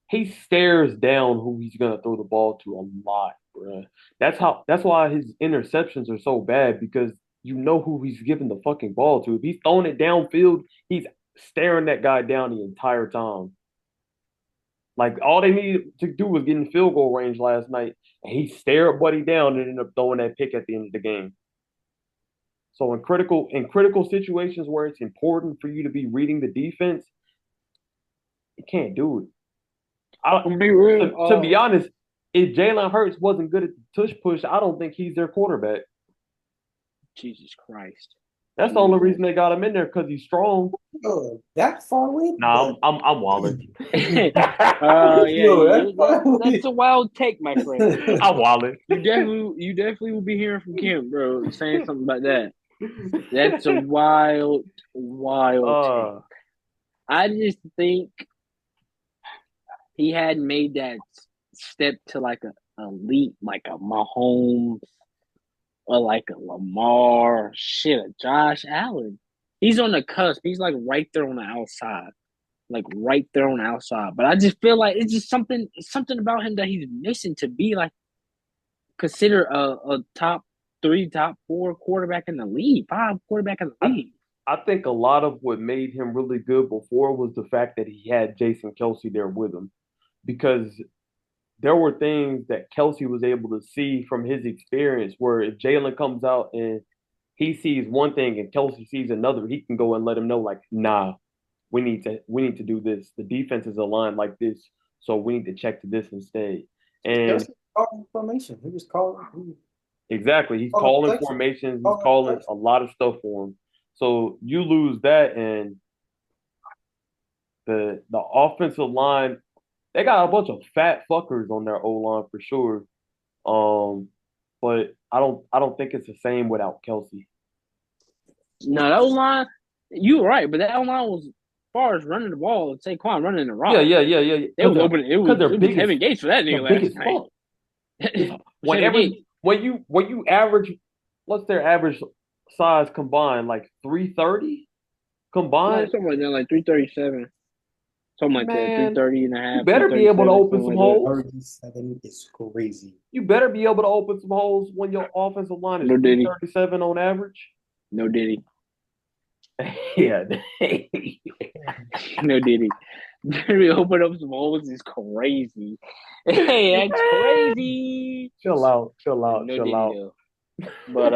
B: he stares down who he's gonna throw the ball to a lot, bro. That's why his interceptions are so bad because you know who he's giving the fucking ball to. If he's throwing it downfield, he's staring that guy down the entire time. Like all they needed to do was get in field goal range last night, and he stared Buddy down and ended up throwing that pick at the end of the game. So in critical situations where it's important for you to be reading the defense, you can't do it. I,
A: To be real,
B: to be honest, if Jalen Hurts wasn't good at the tush push, I don't think he's their quarterback.
A: Jesus Christ.
B: That's the only reason they got him in there because he's strong.
C: Oh, that far away?
B: Nah, I'm walling.
A: Yeah,
C: Yo,
A: that's a wild take, my friend.
B: I'm walling.
A: You definitely will be hearing from Kim, bro, saying something about that. That's a wild take. I just think he hadn't made that step to like a elite, like a Mahomes or like a Lamar, shit, a Josh Allen. He's on the cusp. He's like right there on the outside, like right there on the outside. But I just feel like it's just something about him that he's missing to be like considered a top three, top four quarterback in the league, five quarterback in the league.
B: I think a lot of what made him really good before was the fact that he had Jason Kelce there with him because there were things that Kelce was able to see from his experience where if Jalen comes out and he sees one thing and Kelce sees another, he can go and let him know, like, nah, we need to do this. The defense is aligned like this, so we need to check to this instead. And
C: calling formation. He was calling.
B: exactly, he's
C: Oh,
B: calling
C: flexion.
B: formations, he's
C: Oh,
B: calling
C: flexion.
B: a lot of stuff for him. So you lose that, and the offensive line, they got a bunch of fat fuckers on their O line for sure. But I don't think it's the same without Kelce.
A: No, that line, you were right, but that line was as far as running the ball, Saquon running the rock.
B: Yeah.
A: They was opening. It was
B: big
A: Kevin Gates for that
B: they're
A: nigga
B: big
A: last
B: as fuck.
A: night.
B: Whenever
A: Kevin Gates.
B: when you average, what's their average size combined? Like 330 combined.
A: Something like that, like 337. Something like that,
B: Man,
A: 330 and a half.
B: you better be able to open some holes.
C: 37 is crazy.
B: You better be able to open some holes when your offensive line is
A: No diddy.
B: 337 on average.
A: No diddy.
B: Yeah.
A: No diddy. We open up some holes is crazy. Hey, that's crazy.
B: Chill out.
A: No diddy though. But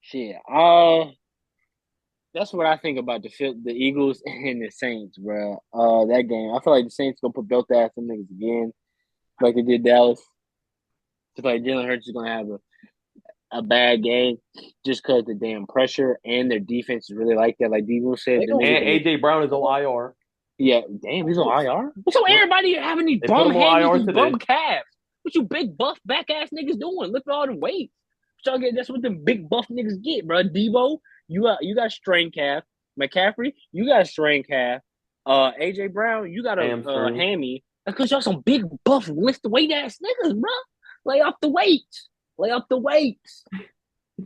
A: shit. That's what I think about the Eagles and the Saints, bro. That game. I feel like the Saints gonna put belt ass some niggas again, like they did Dallas. Just like Jalen Hurts is gonna have a bad game just because the damn pressure and their defense is really like that. Like Devo said,
B: and AJ Brown is on IR.
A: Yeah, damn, he's on IR. So everybody having these
B: They
A: bum
B: put him on
A: hands,
B: IR
A: these
B: today.
A: bum calves. What you big buff back ass niggas doing? Lift all the weights. That's what them big buff niggas get, bro. Devo, you got strain calf. McCaffrey, you got a strain calf. AJ Brown, you got a hammy. That's because y'all some big buff lift weight ass niggas, bro. Lay off the weights. Lay off the weights.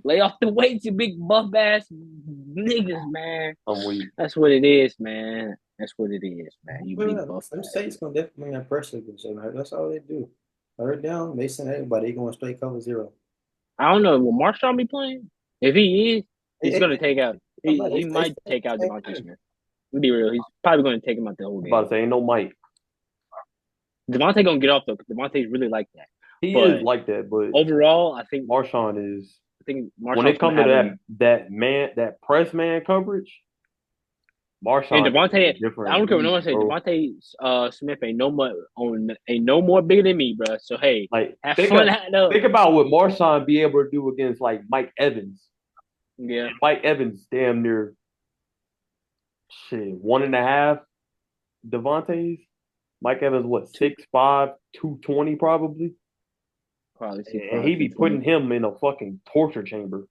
A: Lay off the weights, you big buff ass niggas, man.
B: I'm weak.
A: That's what it is, man. That's what it is, man. You big buff.
C: Them Saints gonna definitely have pressure against them. That's all they do. Third down, they send everybody. They going straight cover zero.
A: I don't know. Will Marshawn be playing? If he is, he's gonna take out. He might take out DeVonta Smith. To be real, he's probably gonna take him out the whole game.
B: About to say, ain't no Mike.
A: DeVonta gonna get off though. DeVonta's really like that.
B: He is like that, but
A: overall, I think
B: Marshawn is.
A: I think
B: when it comes to that press man coverage,
A: And
B: Marshawn is in a
A: Devontae, I
B: different
A: don't care what no
B: league,
A: one say.
B: bro.
A: Devontae Smith ain't no more bigger than me, bro. So hey,
B: Like
A: have fun out there.
B: think about what Marshawn be able to do against like Mike Evans.
A: Yeah,
B: Mike Evans damn near shit 1.5 Devontae's. Mike Evans what
A: two
B: 6'5", 220 probably,
A: probably six
B: and
A: five,
B: he
A: two
B: be
A: twenty.
B: putting him in a fucking torture chamber.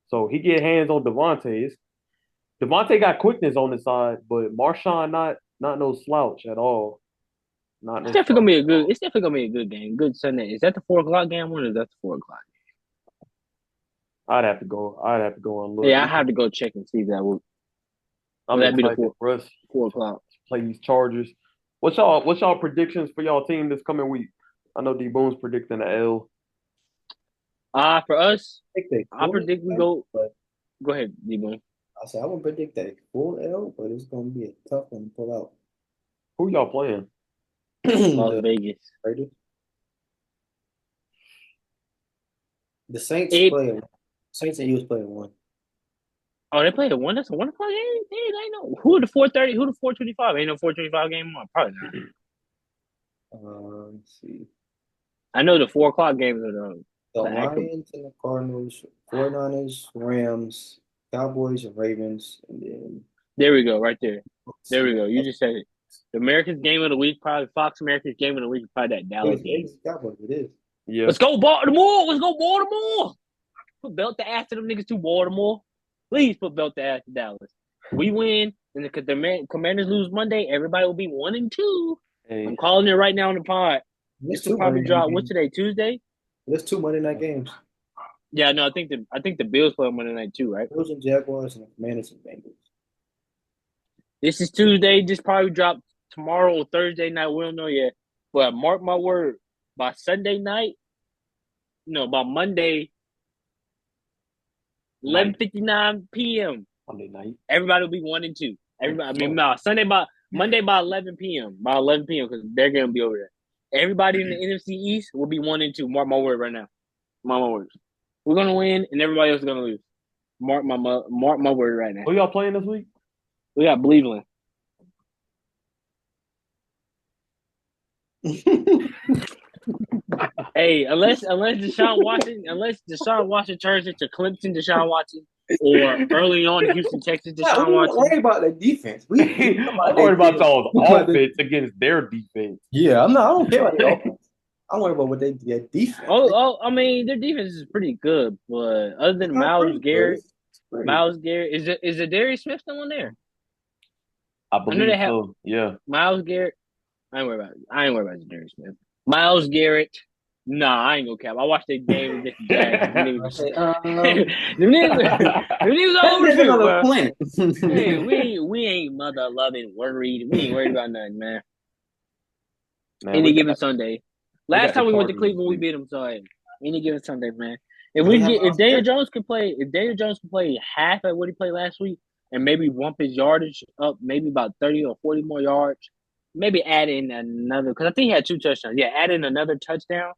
B: So he get hands on Devontae. Devontae got quickness on his side, but Marshawn not no slouch at all. Not
A: It's
B: no
A: definitely
B: slouch
A: gonna be a
B: at
A: good.
B: all.
A: It's definitely gonna be a good game. Good Sunday. Is that the 4 o'clock game or is that the 4 o'clock?
B: I'd have to go. I'd have to go and look.
A: Yeah, I have to go check and see if that will
B: I'm
A: that be the
B: excited for us to
A: 4 o'clock.
B: play these Chargers. What's y'all predictions for y'all team this coming week? I know D Boom's predicting a L.
A: For us,
C: I think they
A: I
C: full
A: predict we
C: L,
A: go.
C: but
A: Go ahead, D-Boy.
C: I said I wouldn't predict that full L, but it's gonna be a tough one to pull out.
B: Who y'all playing?
A: Las
C: The
A: Vegas.
C: Raiders. The Saints
A: It.
C: play. Saints and Eagles play one.
A: Oh, they played a one. That's a 1 o'clock game. Dang, I know. Who the 4:30? Who the 4:25? Ain't no 4:25 game on. Probably not.
C: Let's see.
A: I know the 4 o'clock games are
C: The
A: the actual.
C: Lions and the Cardinals, 49ers, Rams, Cowboys, and Ravens, and then
A: There we go, right there.
C: let's
A: There we
C: see.
A: go. You just said it. The America's game of the week, probably Fox America's game of the week, is probably that Dallas game.
C: It's Cowboys. It is.
B: Yeah.
A: Let's go Baltimore. Let's go Baltimore. Put belt the ass to them niggas to Baltimore. Please put belt the ass to Dallas. We win, and the Commanders lose Monday. Everybody will be 1-2.
B: Hey,
A: I'm calling it right now on the pod.
C: There's
A: This will
C: two
A: probably
C: Monday night
A: drop. What's
C: games.
A: today? Tuesday?
C: There's two Monday night games.
A: Yeah, no, I think the Bills play on Monday night too, right?
C: Bills and Jaguars and the Commanders and Bengals.
A: This is Tuesday. This probably drop tomorrow or Thursday night. We don't know yet. But mark my word, by Sunday night, no, by Monday,
B: night.
A: 11:59 p.m.
B: Monday night.
A: Everybody will be 1-2. Everybody, I mean, no, Monday by 11 p.m. By 11 p.m. because they're gonna be over there. Everybody in the NFC East will be 1-2. Mark my word right now. Mark my words. We're gonna win, and everybody else is gonna lose. Mark my word right now.
B: Who y'all playing this week?
A: We got Cleveland. Hey, unless Deshaun Watson turns into Clemson Deshaun Watson, or early on Houston Texas
C: I'm
A: Deshaun
C: not
A: Watson.
C: worried about the defense.
B: I'm worried about y'all's offense against their defense.
C: Yeah, I don't care about the offense. I'm worried about what their defense.
A: I mean, their defense is pretty good, but other than
C: It's not
A: Myles
C: pretty good.
A: Garrett,
C: It's
A: is it Darius Smith still on there?
B: I
A: know
B: believe
A: they have-
B: so. Yeah.
A: Myles Garrett. I ain't worried about Darius Smith. Myles Garrett. Nah, I ain't gonna cap. I watched that game against the Jags. Them niggas all over the field, bro.
C: planet.
A: Hey, we ain't mother loving worried. We ain't worried about nothing, man.
B: Man,
A: Any given Sunday. Last
B: got
A: time
B: the
A: we went to
B: Chargers
A: Cleveland, we
B: this
A: beat them. So hey, any given Sunday, man.
C: They have
A: If Daniel
C: Oscar.
A: Jones can play, half at what he played last week, and maybe bump his yardage up, maybe about 30 or 40 more yards, maybe add in another because I think he had 2 touchdowns. Yeah, add in another touchdown,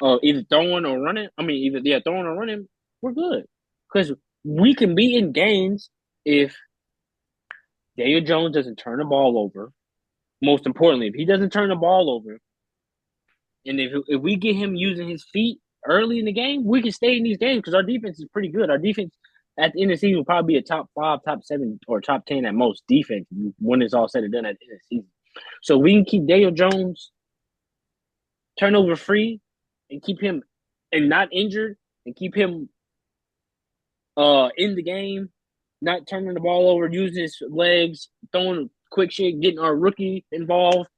A: either throwing or running. I mean, throwing or running. We're good because we can be in games if Daniel Jones doesn't turn the ball over. Most importantly, if he doesn't turn the ball over, and if we get him using his feet early in the game, we can stay in these games because our defense is pretty good. Our defense at the end of the season will probably be a top 5, top 7, or top 10 at most defense when it's all said and done at the end of the season. So we can keep Daniel Jones turnover free and keep him and not injured and keep him in the game, not turning the ball over, using his legs, throwing quick shit, getting our rookie involved,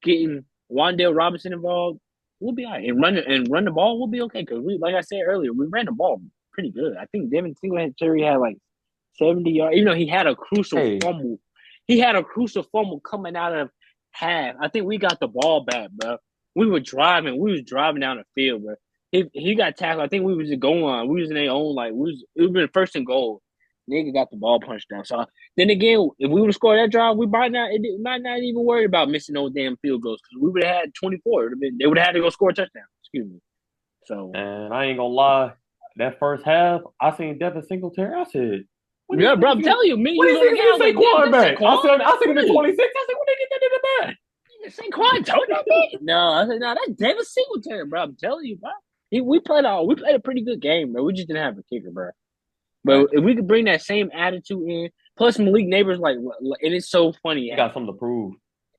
A: getting Wan'Dale Robinson involved. We'll be all right. And run the ball, we'll be okay. Because like I said earlier, we ran the ball pretty good. I think Devin Singletary had like 70 yards. Even though he had a crucial fumble. He had a crucial fumble coming out of half. I think we got the ball back, bro. We was driving down the field, bro. He got tackled. I think we was just going. We was in their own, like, it was been first and goal. Nigga got the ball punched down. So then again, if we would have scored that drive, we might not even worry about missing those damn field goals because we would have had 24. They would have had to go score a touchdown. Excuse me. So
B: And I ain't gonna lie, that first half, I seen Devin Singletary. I said,
A: Yeah, bro, I'm telling you, me,
B: When
A: you
B: these
A: was on the
B: niggas
A: guy.
B: get
A: I was like,
B: Saquon
A: damn,
B: back? I said him in
A: Saquon.
B: 26. I said, when they get that nigga back?
A: Saquon told that bitch. No, I said, no, that's David Singletary, bro. I'm telling you, bro. We played a pretty good game, bro. We just didn't have a kicker, bro. But if we could bring that same attitude in, plus Malik Neighbors, and it's so funny.
B: He got something to prove.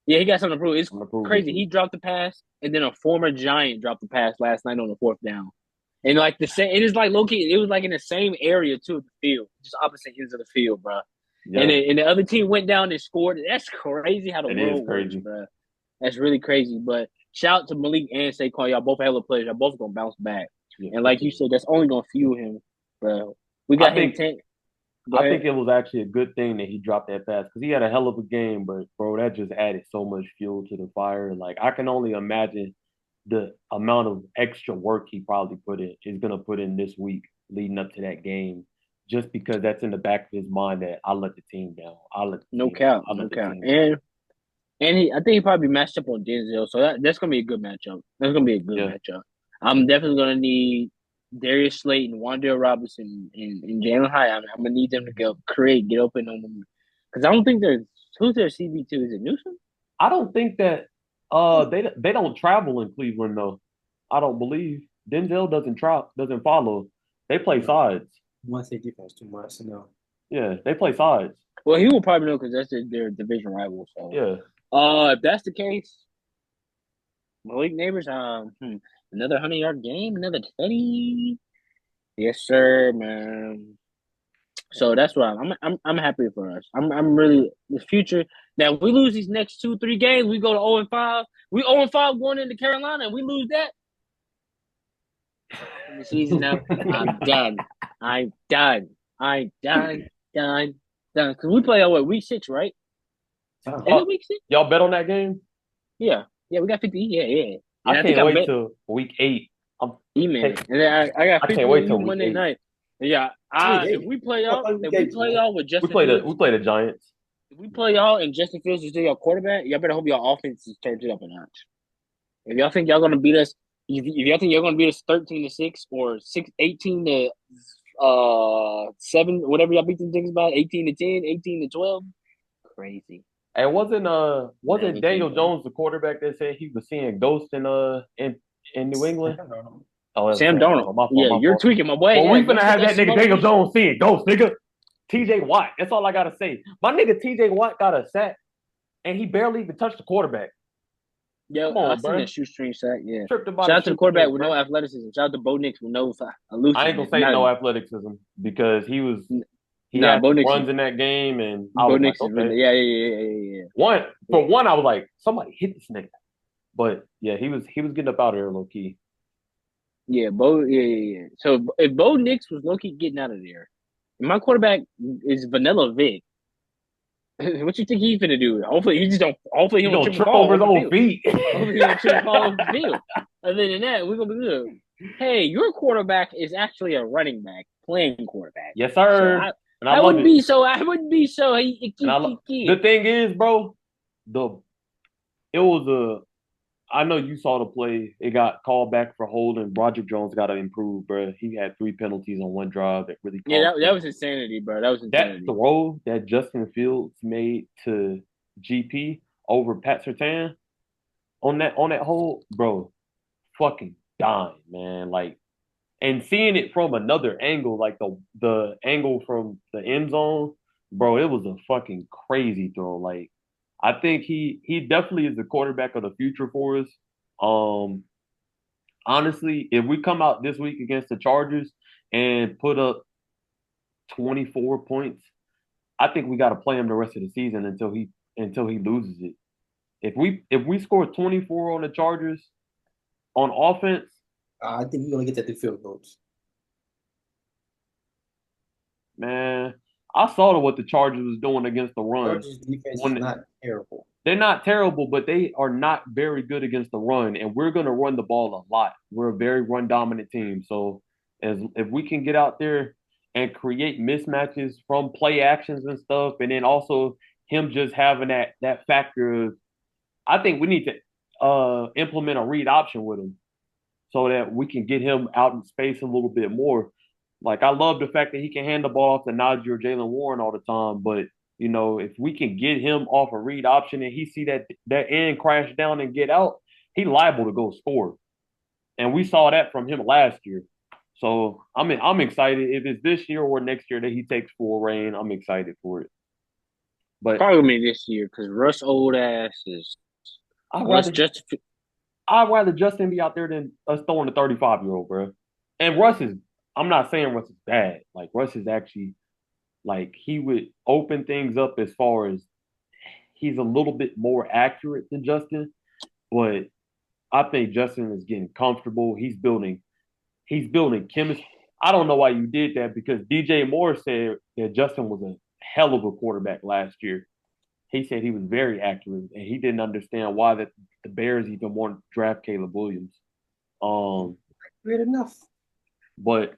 A: Yeah, he got something to prove. It's
B: Something to prove
A: crazy.
B: this
A: He
B: week.
A: dropped the pass, and then a former Giant dropped the pass last night on the fourth down. And like the same, it is like low key. It was like in the same area too of the field, just opposite ends of the field, bro.
B: Yeah,
A: And the other team went down and scored. That's crazy how the
B: it is
A: world works,
B: crazy.
A: bro. That's really crazy. But shout out to Malik and Saquon. Y'all both hell of players. Y'all both gonna bounce back.
B: Yeah,
A: And
B: for
A: like you
B: sure.
A: said, that's only gonna fuel him, bro. We
B: I
A: got him
B: think
A: 10. Go
B: I
A: ahead.
B: think it was actually a good thing that he dropped that pass because he had a hell of a game, but bro, that just added so much fuel to the fire. Like I can only imagine the amount of extra work he probably is gonna put in this week leading up to that game, just because that's in the back of his mind that I let the team down. I let the
A: No
B: team down.
A: cap,
B: I
A: no
B: let the
A: cap.
B: team down.
A: And I think he probably matched up on Denzel, so that's gonna be a good matchup. That's gonna be a good
B: Yeah.
A: matchup. I'm definitely gonna need Darius Slayton, Wan'Dale Robinson, and Jalen Hyatt. I'm gonna need them to get open on them because I don't think there's who's their CB2. Is it Newsom?
B: I don't think that they don't travel in Cleveland though. I don't believe Denzel doesn't follow. They play
C: No,
B: sides.
C: want to say defense too much. So no.
B: Yeah, they play sides.
A: Well, he will probably know because that's their division rival. So,
B: Yeah.
A: if that's the case, Malik Neighbors, another 100-yard game, another 20. Yes, sir, man. So that's why I'm happy for us. I'm really the future. Now if we lose these next 2-3 games, we go to 0-5. We 0-5 going into Carolina, and we lose that in the season up. I'm done. I'm done. I'm done. Done. Done. Because we play week 6, right? Is it week 6?
B: Y'all bet on that game?
A: Yeah. Yeah, we got 50. Yeah. And
B: I
A: I think
B: can't
A: I
B: wait
A: bet
B: till week 8. I'm
A: E-Man.
B: take,
A: And then I got
B: I
A: 50
B: can't
A: on
B: wait
A: you
B: till week
A: Monday
B: 8.
A: night. Yeah. If we play y'all, with
B: We
A: Justin
B: play
A: Fields,
B: the Giants.
A: if we play y'all and Justin Fields is still your quarterback, y'all better hope your offense turns it up a notch. If y'all think y'all gonna beat us, if y'all think you're gonna beat us 13-6 or 18 to 7, whatever y'all beat them things by, 18-10, 18-12, crazy.
B: And wasn't
A: Crazy,
B: Daniel
A: bro.
B: Jones the quarterback that said he was seeing ghosts in New England? Oh, that was
A: Sam
B: Sam
A: Darnold.
B: Darnold. My fault,
A: Yeah,
B: my
A: you're
B: fault.
A: tweaking my boy.
B: Well,
A: Yeah,
B: we
A: don't
B: finna
A: put
B: have
A: that
B: that nigga
A: smoke.
B: Daniel Jones seeing ghosts, nigga. TJ Watt. That's all I gotta say. My nigga TJ Watt got a sack, and he barely even touched the quarterback.
A: Yeah,
B: Come
A: I
B: on,
A: seen
B: bro.
A: that shoestring sack. Yeah.
B: Tripped about
A: Shout
B: a
A: out to the quarterback
B: shoestring,
A: with no
B: bro.
A: athleticism. Shout out to Bo Nix with no
B: I ain't gonna
A: elusiveness.
B: say no athleticism because he
A: Nah,
B: had
A: Bo
B: some
A: Nix.
B: runs in that game, and I
A: Bo
B: was like,
A: Nix is
B: okay.
A: really yeah.
B: One, I was like, somebody hit this nigga. But yeah, he was getting up out of there low key.
A: Yeah, yeah. So if Bo Nix was low key getting out of there, and my quarterback is Vanilla Vic. What you think he's gonna do? Hopefully he just don't. Hopefully he
B: He
A: don't
B: gonna
A: trip and
B: trip
A: fall
B: over
A: off
B: his
A: the
B: own
A: field.
B: feet.
A: Hopefully he don't trip and fall off the field. Other than that, we're gonna be good. Hey, your quarterback is actually a running back playing quarterback.
B: Yes,
A: So
B: sir. And I
A: I
B: love
A: wouldn't
B: it.
A: be so. I wouldn't be so.
B: The thing is, bro, the it was a. I know you saw the play. It got called back for holding. Roger Jones got to improve, bro. He had 3 penalties on one drive that really
A: Yeah,
B: cost
A: that
B: him.
A: was insanity, bro. That was
B: That
A: insanity.
B: throw that Justin Fields made to GP over Pat Surtain on that hole, bro, fucking dying, man. Like, and seeing it from another angle, like the angle from the end zone, bro, it was a fucking crazy throw. Like, I think he definitely is the quarterback of the future for us. Um, honestly, if we come out this week against the Chargers and put up 24 points, I think we got to play him the rest of the season until he loses it. If we score 24 on the Chargers on offense,
C: I think we're gonna get that to field goals.
B: man, I saw what the Chargers was doing against the run.
C: Chargers defense is
B: When
C: not terrible.
B: they're not terrible, but they are not very good against the run, and we're going to run the ball a lot. We're a very run dominant team. So as if we can get out there and create mismatches from play actions and stuff, and then also him just having that factor of, I think we need to implement a read option with him so that we can get him out in space a little bit more. Like I love the fact that he can hand the ball off to Najee or Jalen Warren all the time, but if we can get him off a read option and he see that end crash down and get out, he liable to go score. And we saw that from him last year. So I'm excited. If it's this year or next year that he takes full reign, I'm excited for it. But
A: Probably this year because Russ old ass is
B: I'd
A: Russ
B: rather
A: just
B: I'd rather Justin be out there than us throwing a 35-year-old, bro. And Russ is I'm not saying Russ is bad. Like Russ is actually like he would open things up as far as he's a little bit more accurate than Justin, but I think Justin is getting comfortable. He's building chemistry. I don't know why you did that because DJ Moore said that Justin was a hell of a quarterback last year. He said he was very accurate and he didn't understand why the Bears even wanted to draft Caleb Williams. Um,
C: Good enough.
B: but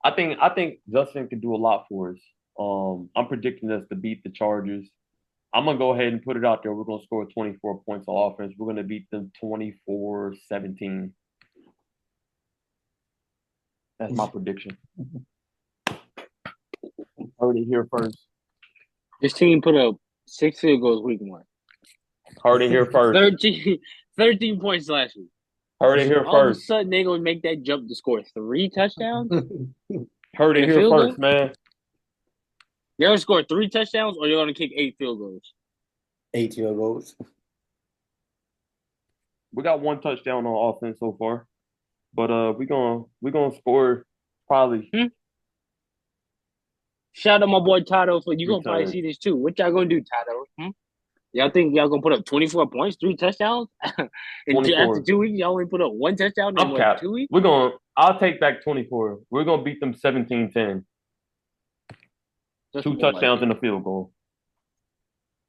B: I think Justin can do a lot for us. I'm predicting us to beat the Chargers. I'm gonna go ahead and put it out there. We're gonna score 24 points on offense. We're gonna beat them 24-17. That's my prediction. Heard it here first.
A: this team put up 6 field goals week 1.
B: Heard it here first.
A: 13 points last week.
B: Heard it here
A: All of a
B: first.
A: sudden, they're going to make that jump to score 3 touchdowns.
B: Heard it
A: And a
B: here
A: field
B: first,
A: goal?
B: man.
A: They're going to score 3 touchdowns or they're going to kick 8 field goals.
C: 8 field goals.
B: We got 1 touchdown on offense so far, but we gonna score probably
A: Shout out my boy Tato for you
B: 3
A: going to probably
B: times.
A: see this too. What y'all going to do, Tato? Y'all think y'all going to put up 24 points, 3 touchdowns? And
B: 24.
A: after 2 weeks, y'all only put up 1 touchdown in
B: I'm capped.
A: 2 weeks?
B: I'll take back 24. We're gonna beat them 17-10.
A: That's
B: 2
A: more like
B: touchdowns
A: it.
B: and a field goal.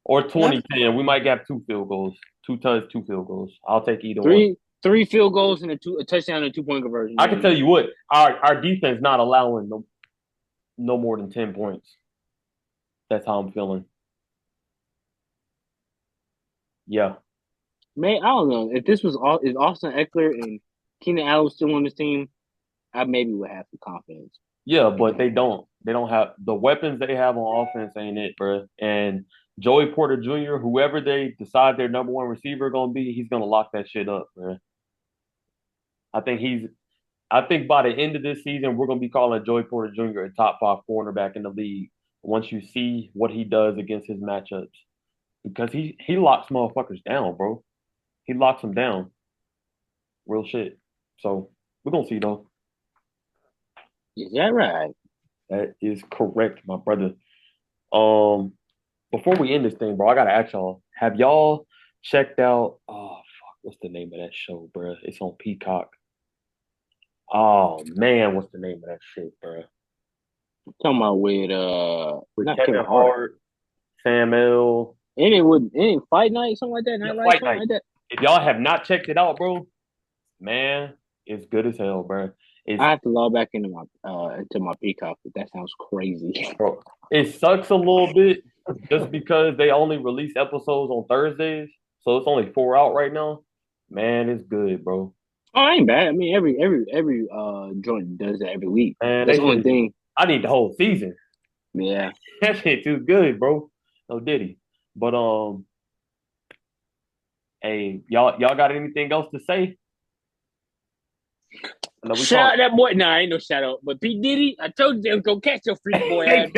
B: Or 20-10. We might have 2 field goals. 2 touchdowns, 2 field goals. I'll take either one.
A: Three field goals and a touchdown and a 2-point conversion.
B: I can tell you what, our defense not allowing no more than 10 points. That's how I'm feeling. Yeah.
A: Man, I don't know. If this was if Austin Eckler and Keenan Allen still on this team, I maybe would have the confidence.
B: Yeah, but they don't. They don't have the weapons they have on offense ain't it, bro. And Joey Porter Jr., whoever they decide their number 1 receiver gonna be, he's gonna lock that shit up, bro. I think by the end of this season, we're gonna be calling Joey Porter Jr. a top 5 cornerback in the league once you see what he does against his matchups. Because he locks motherfuckers down, bro. He locks them down. Real shit. So we're gonna see though.
A: Is that right?
B: That is correct, my brother. Before we end this thing, bro, I gotta ask y'all, have y'all checked out what's the name of that show, bro? It's on Peacock. Oh man, what's the name of that shit, bro?
A: Talking about with
B: With
A: not
B: Kevin
A: Kevin Hart.
B: Hart, Sam L.
A: Ain't Fight Night, something like that,
B: Yeah,
A: Night Light,
B: Fight
A: something
B: Night.
A: like that.
B: If y'all have not checked it out, bro, man, it's good as hell, bro.
A: I have to log back into my Peacock, but that sounds crazy.
B: Bro, it sucks a little bit just because they only release episodes on Thursdays, so it's only 4 out right now. Man, it's good, bro.
A: Oh, I ain't bad. I mean, every joint does that every week.
B: Man,
A: That's the only thing.
B: I need the whole season.
A: Yeah.
B: That shit too good, bro. No Diddy. But hey, y'all got anything else to say?
A: Shout out that boy. Nah, ain't no shout out. But P. Diddy, I told you they was gonna catch your freak boy ass.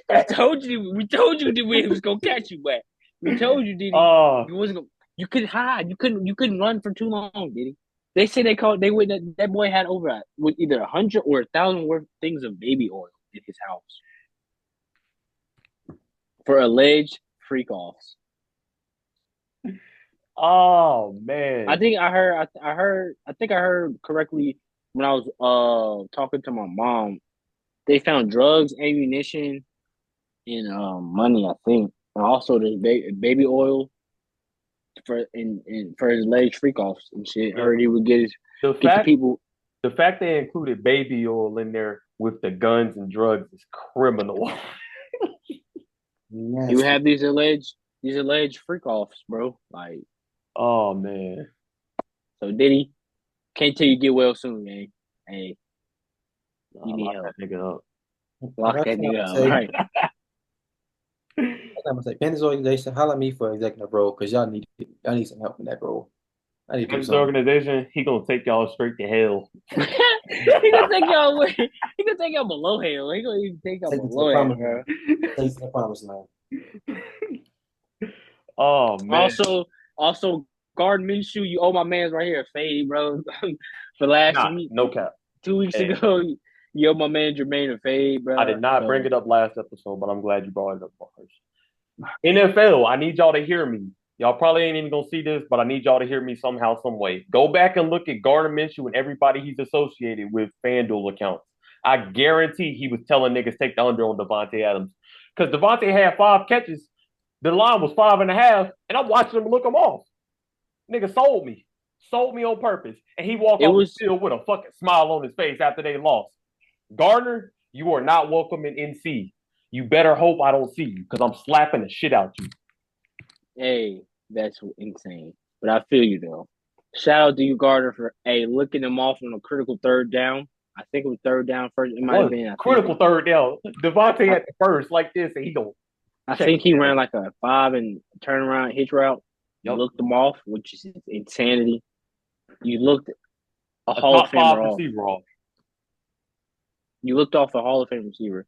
A: I told you, we told you that we was gonna catch you, but we told you, Diddy. You wasn't gonna, you couldn't hide. You couldn't run for too long, Diddy. They say that boy had over with either 100 or 1,000 worth things of baby oil in his house for alleged freak offs.
B: Oh man.
A: I think I heard correctly when I was talking to my mom. They found drugs, ammunition, and money, I think, and also the baby oil for his alleged freak offs and shit. I heard he would get the people.
B: The fact they included baby oil in there with the guns and drugs is criminal.
C: Yes.
A: You have these alleged freak offs, bro. Like,
B: oh man.
A: So Diddy, can't tell you get well soon, man. Hey, You need
B: Lock
A: help.
B: that nigga up.
A: Lock
C: Last
A: that
C: thing I'm
A: nigga
C: gonna
A: up.
C: say,
A: Right.
C: I'm gonna say, Panthers organization, holla at me for executive role because y'all need some help in that role. I need to do
B: His
C: something.
B: organization, he gonna take y'all straight to hell.
A: He gonna take y'all away. He gonna take y'all below hell. He gonna even take y'all
C: Take it to the
A: below hell,
C: promised
A: bro.
C: land. Take it to the promised land.
B: Oh man.
A: Also, Gardner Minshew, you owe my man's right here a fade, bro. For last
B: Nah,
A: week,
B: no cap.
A: 2 weeks
B: And
A: ago, you owe my man Jermaine a fade,
B: I
A: bro.
B: did not bring
A: So
B: it up last episode, but I'm glad you brought it up first. NFL, I need y'all to hear me. Y'all probably ain't even gonna see this, but I need y'all to hear me somehow, some way. Go back and look at Gardner Minshew and everybody he's associated with FanDuel accounts. I guarantee he was telling niggas take the under on Devontae Adams. Because Devontae had 5 catches. The line was 5.5, and I'm watching him look him off. Nigga sold me. Sold me on purpose. And he walked
A: it
B: off the
A: was
B: field with a fucking smile on his face after they lost. Gardner, you are not welcome in NC. You better hope I don't see you because I'm slapping the shit out you.
A: hey, that's insane. But I feel you though. Shout out to you, Gardner, for looking them off on a critical third down. I think it was third down first. It might have
B: One
A: been.
B: critical third down. Devontae
A: I,
B: at the first like this, and he go
A: I
B: check
A: think he
B: it down.
A: ran like a 5 and turnaround hitch route. You
B: Yep.
A: looked them off, which is insanity. You looked a
B: A
A: Hall of
B: top
A: Famer
B: 5
A: off.
B: receiver off.
A: You looked off a Hall of Fame receiver.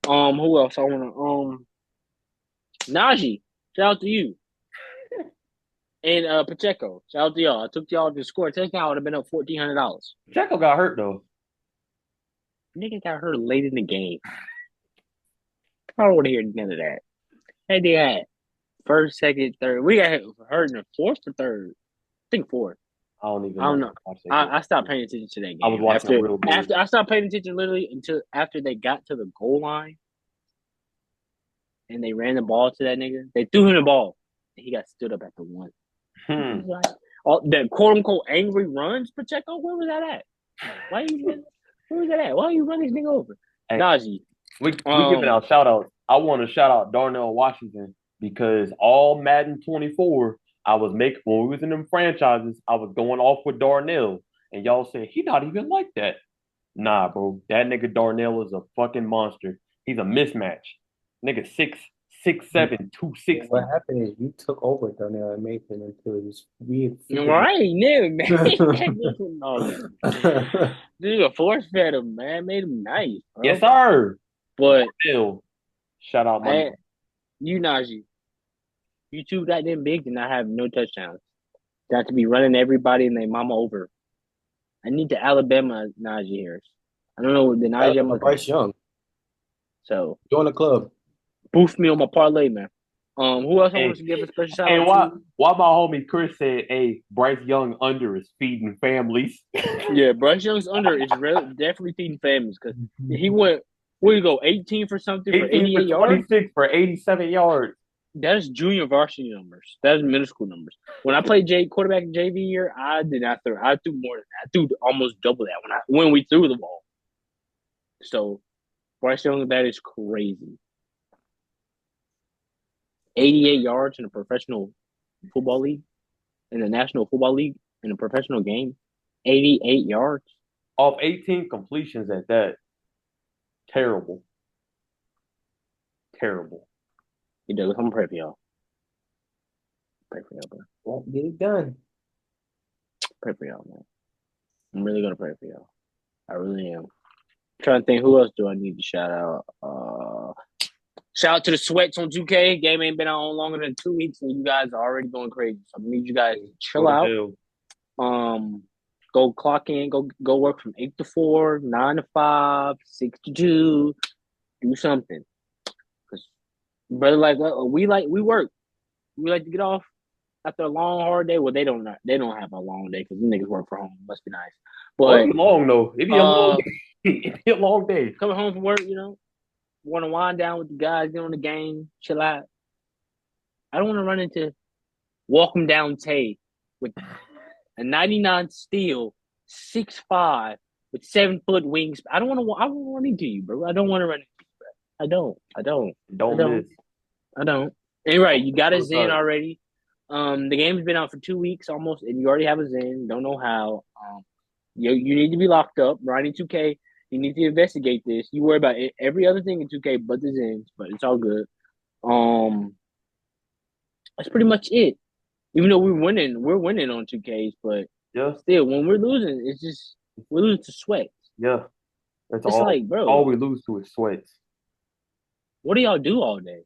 A: Who else? I wanna Najee. Shout out to you. And Pacheco. Shout out to y'all. I took y'all to score a touchdown. I would have been up $1,400.
B: Pacheco got hurt though.
A: Nigga got hurt late in the game. I don't want to hear none of that. Hey, they had first, second, third. We got hurt in the fourth or third. I think fourth.
B: I don't even
A: I don't know.
B: watch that game.
A: I stopped paying attention to that game.
B: I was watching a real game.
A: After I stopped paying attention literally until after they got to the goal line and they ran the ball to that nigga. They threw him the ball. And he got stood up at the one. Like, the quote unquote angry runs, Pacheco, where was that at? Where was that at? Why you run this nigga over?
B: Hey,
A: Najee.
B: we giving out shout outs. I want to shout out Darnell Washington because all Madden 24, I was making when we was in them franchises, I was going off with Darnell. And y'all said he not even like that. Nah, bro. That nigga Darnell is a fucking monster. He's a mismatch. Nigga 6'7", 260.
C: What happened is you took over Darnell and made him into this weird.
A: Right, nigga, man. Dude, force fed him, man. Made him nice, bro.
B: Yes, sir.
A: But
B: Still, shout out my
A: man, you Najee. You too goddamn big to not have no touchdowns. Got to be running everybody and their mama over. I need the Alabama Najee Harris. I don't know what the Najee I'm looking
C: Bryce
A: at.
C: Young.
A: So
C: Join the club.
A: boost me on my parlay, man. Who else I want to give a special shout
B: And
A: out to?
B: why my homie Chris said, "Hey, Bryce Young under is feeding families."
A: Yeah, Bryce Young's under is definitely feeding families because he went. Where you go? 18 for something for
B: 18
A: 88
B: for
A: yards.
B: 26 for 87 yards.
A: That is junior varsity numbers. That is middle school numbers. When I played quarterback JV year, I did not throw. I threw more than that. I threw almost double that when we threw the ball. So Bryce Young, that is crazy. 88 yards in a professional football league, in the National Football League, in a professional game. 88 yards.
B: Off 18 completions at that. Terrible. Terrible.
A: He does. I'm pray for y'all. Pray for y'all, bro.
C: Won't get it done.
A: Pray for y'all, man. I'm really gonna pray for y'all. I really am. I'm trying to think who else do I need to shout out. Shout out to the Sweats on 2K. Game ain't been out on longer than 2 weeks, and you guys are already going crazy. So I need you guys to chill out. Go clock in. Go work from 8 to 4, 9 to 5, 6 to 2. Do something. Cause brother, we work. We like to get off after a long hard day. Well, they don't have a long day because niggas work from home. Must be nice. But
B: it'd be long though. It'd be a long day. It'd be a long day.
A: Coming home from work, want to wind down with the guys, get on the game, chill out. I don't want to run into walk them down Tay with a 99 steel, 6'5", with 7-foot wings. I don't want to run into you, bro. I don't want to run into you, bro. I don't. And right, you got a Zen already. The game's been out for 2 weeks almost, and you already have a Zen. Don't know how. You need to be locked up. Ronnie 2K, You need to investigate this. You worry about every other thing in 2K but the Zens, but it's all good. That's pretty much it. Even though we're winning on 2Ks, but
B: Yeah,
A: still, when we're losing, it's just we lose to sweat.
B: yeah. That's
A: It's like,
B: all
A: bro,
B: we lose to is sweats.
A: what do y'all do all day?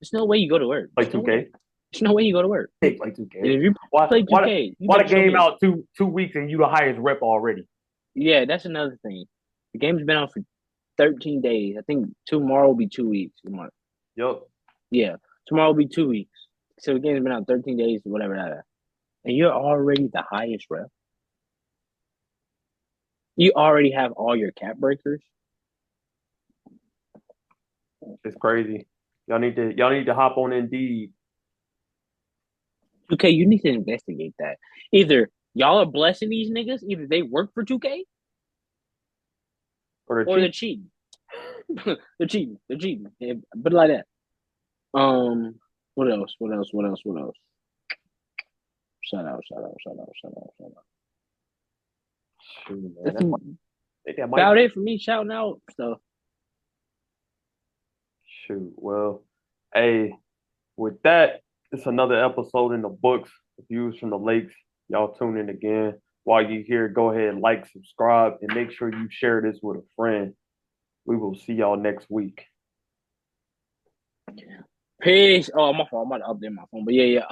A: There's no way you go to work.
B: Like
A: There's no
B: 2K.
A: way. There's no way you go to work.
B: Like
A: And
B: 2K.
A: if you
B: Why
A: play
B: why
A: 2K, you
B: why
A: better
B: the
A: show
B: game
A: me.
B: out 2 weeks and you the highest rep already?
A: Yeah, that's another thing. The game's been out for 13 days. I think tomorrow will be 2 weeks.
B: Yup.
A: Yeah, tomorrow will be 2 weeks. So the game's been out 13 days, whatever that is. And you're already the highest rep. You already have all your cap breakers.
B: It's crazy. Y'all need to hop on Indeed.
A: Okay, you need to investigate that. Either y'all are blessing these niggas, either they work for 2K
B: Or the
A: or they're
B: cheap.
A: cheating. They're cheating. They're cheating. But like that. What else? What else? What else? What else? Shout out, shout out, shout out, shout out, shout out.
B: Shoot, man.
A: That's
B: That might
A: about it for me shouting out stuff.
B: shoot. Well, hey, with that, it's another episode in the books. Views from the Lakes. Y'all tune in again. While you're here, go ahead, like, subscribe, and make sure you share this with a friend. We will see y'all next week.
A: Peace. Oh, my fault. I'm about to update my phone. But yeah, yeah.